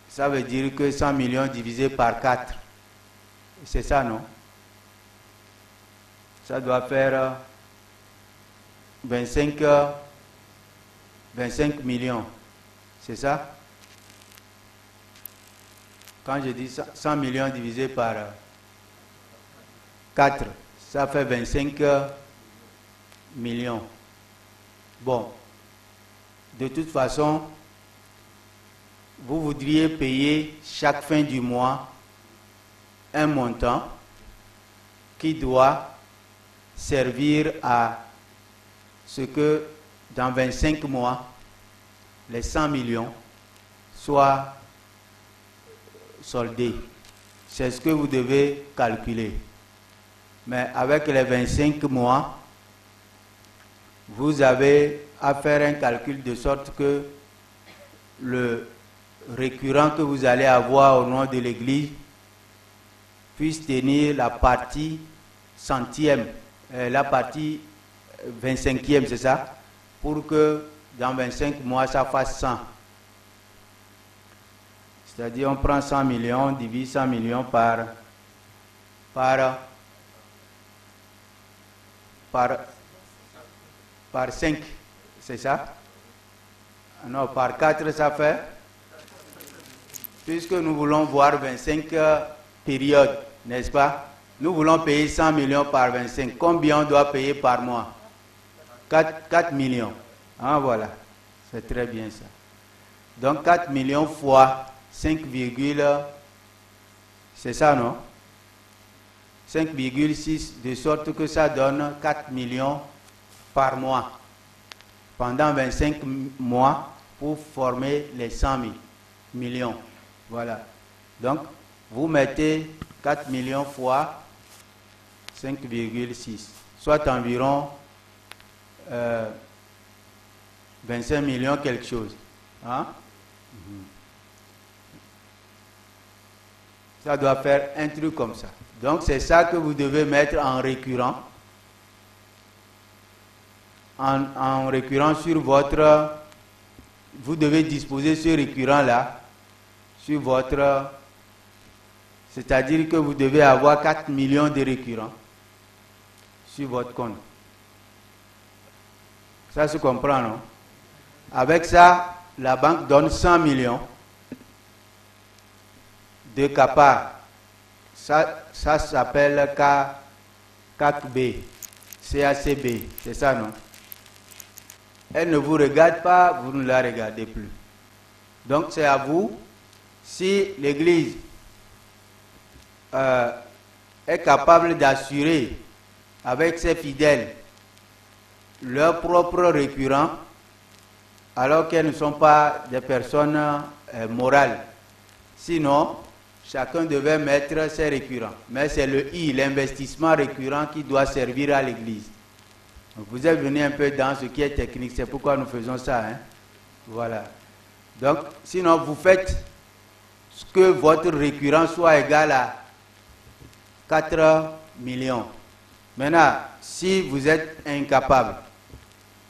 Ça veut dire que 100 millions divisé par 4, c'est ça, non? Ça doit faire 25 millions, c'est ça? Quand je dis 100 millions divisé par 4, ça fait 25 millions. Bon, de toute façon, vous voudriez payer chaque fin du mois un montant qui doit servir à ce que dans 25 mois, les 100 millions soient soldés. C'est ce que vous devez calculer. Mais avec les 25 mois, vous avez à faire un calcul de sorte que le récurrent que vous allez avoir au nom de l'Église puisse tenir la partie centième, la partie 25e, c'est ça? Pour que dans 25 mois, ça fasse 100. C'est-à-dire, on prend 100 millions, on divise 100 millions par 5, c'est ça? Non, par 4, ça fait? Puisque nous voulons voir 25 périodes, n'est-ce pas? Nous voulons payer 100 millions par 25. Combien on doit payer par mois? 4 millions. Ah, voilà. C'est très bien ça. Donc 4 millions fois 5, c'est ça, non? 5,6, de sorte que ça donne 4 millions par mois. Pendant 25 mois pour former les 100 millions. Voilà. Donc, vous mettez 4 millions fois 5,6, soit environ 25 millions quelque chose. Hein? Ça doit faire un truc comme ça. Donc c'est ça que vous devez mettre en récurrent. En récurrent sur votre... Vous devez disposer ce récurrent-là sur votre... C'est-à-dire que vous devez avoir 4 millions de récurrents sur votre compte. Ça se comprend, non? Avec ça, la banque donne 100 millions de CAPAR. Ça s'appelle CACB, CACB, c'est ça, non? Elle ne vous regarde pas, vous ne la regardez plus. Donc c'est à vous, si l'Église est capable d'assurer avec ses fidèles leur propre récurrent, alors qu'elles ne sont pas des personnes morales. Sinon, chacun devait mettre ses récurrents. Mais c'est le I, l'investissement récurrent, qui doit servir à l'Église. Vous êtes venu un peu dans ce qui est technique, c'est pourquoi nous faisons ça. Hein? Voilà. Donc, sinon, vous faites que votre récurrent soit égal à 4 millions. Maintenant, si vous êtes incapable,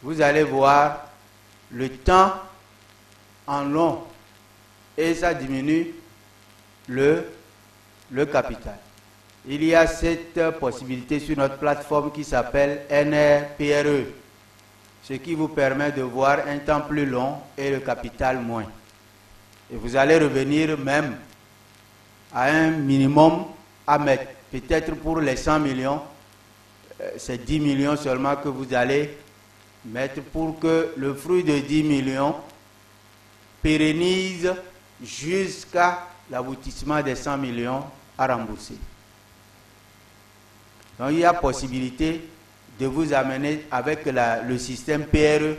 vous allez voir le temps en long et ça diminue le capital. Il y a cette possibilité sur notre plateforme qui s'appelle NRPRE, ce qui vous permet de voir un temps plus long et le capital moins. Et vous allez revenir même à un minimum à mettre. Peut-être pour les 100 millions, c'est 10 millions seulement que vous allez mettre pour que le fruit de 10 millions pérennise jusqu'à l'aboutissement des 100 millions à rembourser. Donc il y a possibilité de vous amener avec le système PRE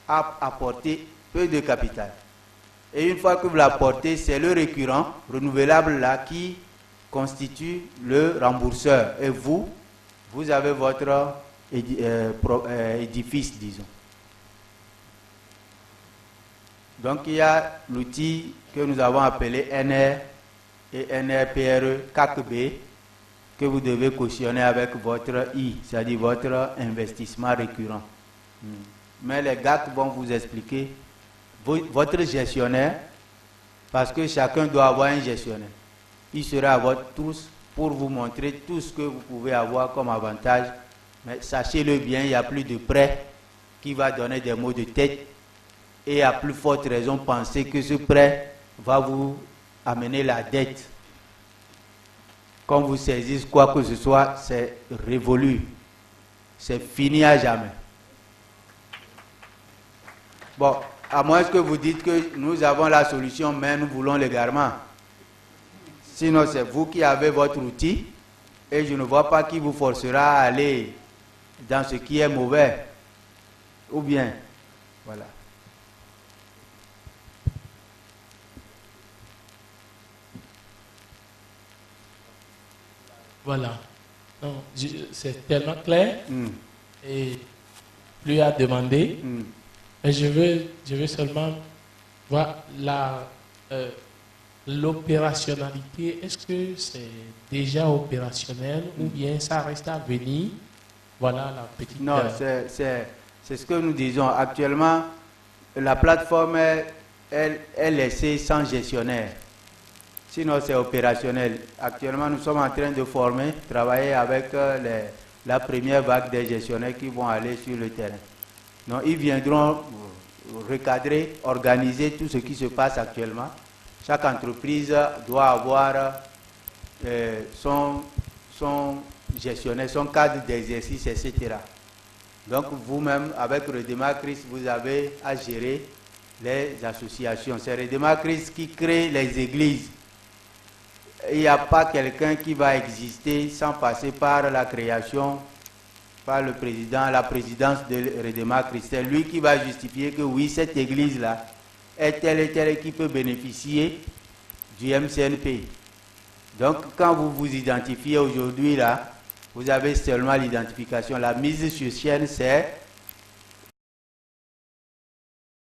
à apporter peu de capital. Et une fois que vous l'apportez, c'est le récurrent renouvelable là qui constitue le rembourseur. Et vous avez votre édifice, disons. Donc il y a l'outil que nous avons appelé NR et NRPRE CAC-B que vous devez cautionner avec votre I, c'est-à-dire votre investissement récurrent. Mais les GAC vont vous expliquer votre gestionnaire, parce que chacun doit avoir un gestionnaire. Il sera à votre tous pour vous montrer tout ce que vous pouvez avoir comme avantage. Mais sachez-le bien, il n'y a plus de prêt qui va donner des maux de tête. Et à plus forte raison, pensez que ce prêt va vous amener la dette. Quand vous saisissez quoi que ce soit, c'est révolu. C'est fini à jamais. Bon, à moins que vous dites que nous avons la solution, mais nous voulons l'égarement. Sinon, c'est vous qui avez votre outil et je ne vois pas qui vous forcera à aller dans ce qui est mauvais. Ou bien, voilà. Voilà. C'est tellement clair et lui a demandé. Mais je veux seulement voir l'opérationnalité. Est-ce que c'est déjà opérationnel ou bien ça reste à venir? Voilà la petite... Non, c'est ce que nous disons. Actuellement, la plateforme est laissée sans gestionnaire. Sinon, c'est opérationnel. Actuellement, nous sommes en train de travailler avec la première vague des gestionnaires qui vont aller sur le terrain. Donc, ils viendront recadrer, organiser tout ce qui se passe actuellement. Chaque entreprise doit avoir son gestionnaire, son cadre d'exercice, etc. Donc, vous-même, avec Redema Christ, vous avez à gérer les associations. C'est Redema Christ qui crée les églises. Il n'y a pas quelqu'un qui va exister sans passer par la création, par le président, la présidence de Redema Christ. C'est lui qui va justifier que oui, cette église-là est telle et telle qui peut bénéficier du MCNP. Donc, quand vous vous identifiez aujourd'hui là, vous avez seulement l'identification. La mise sur chaîne, c'est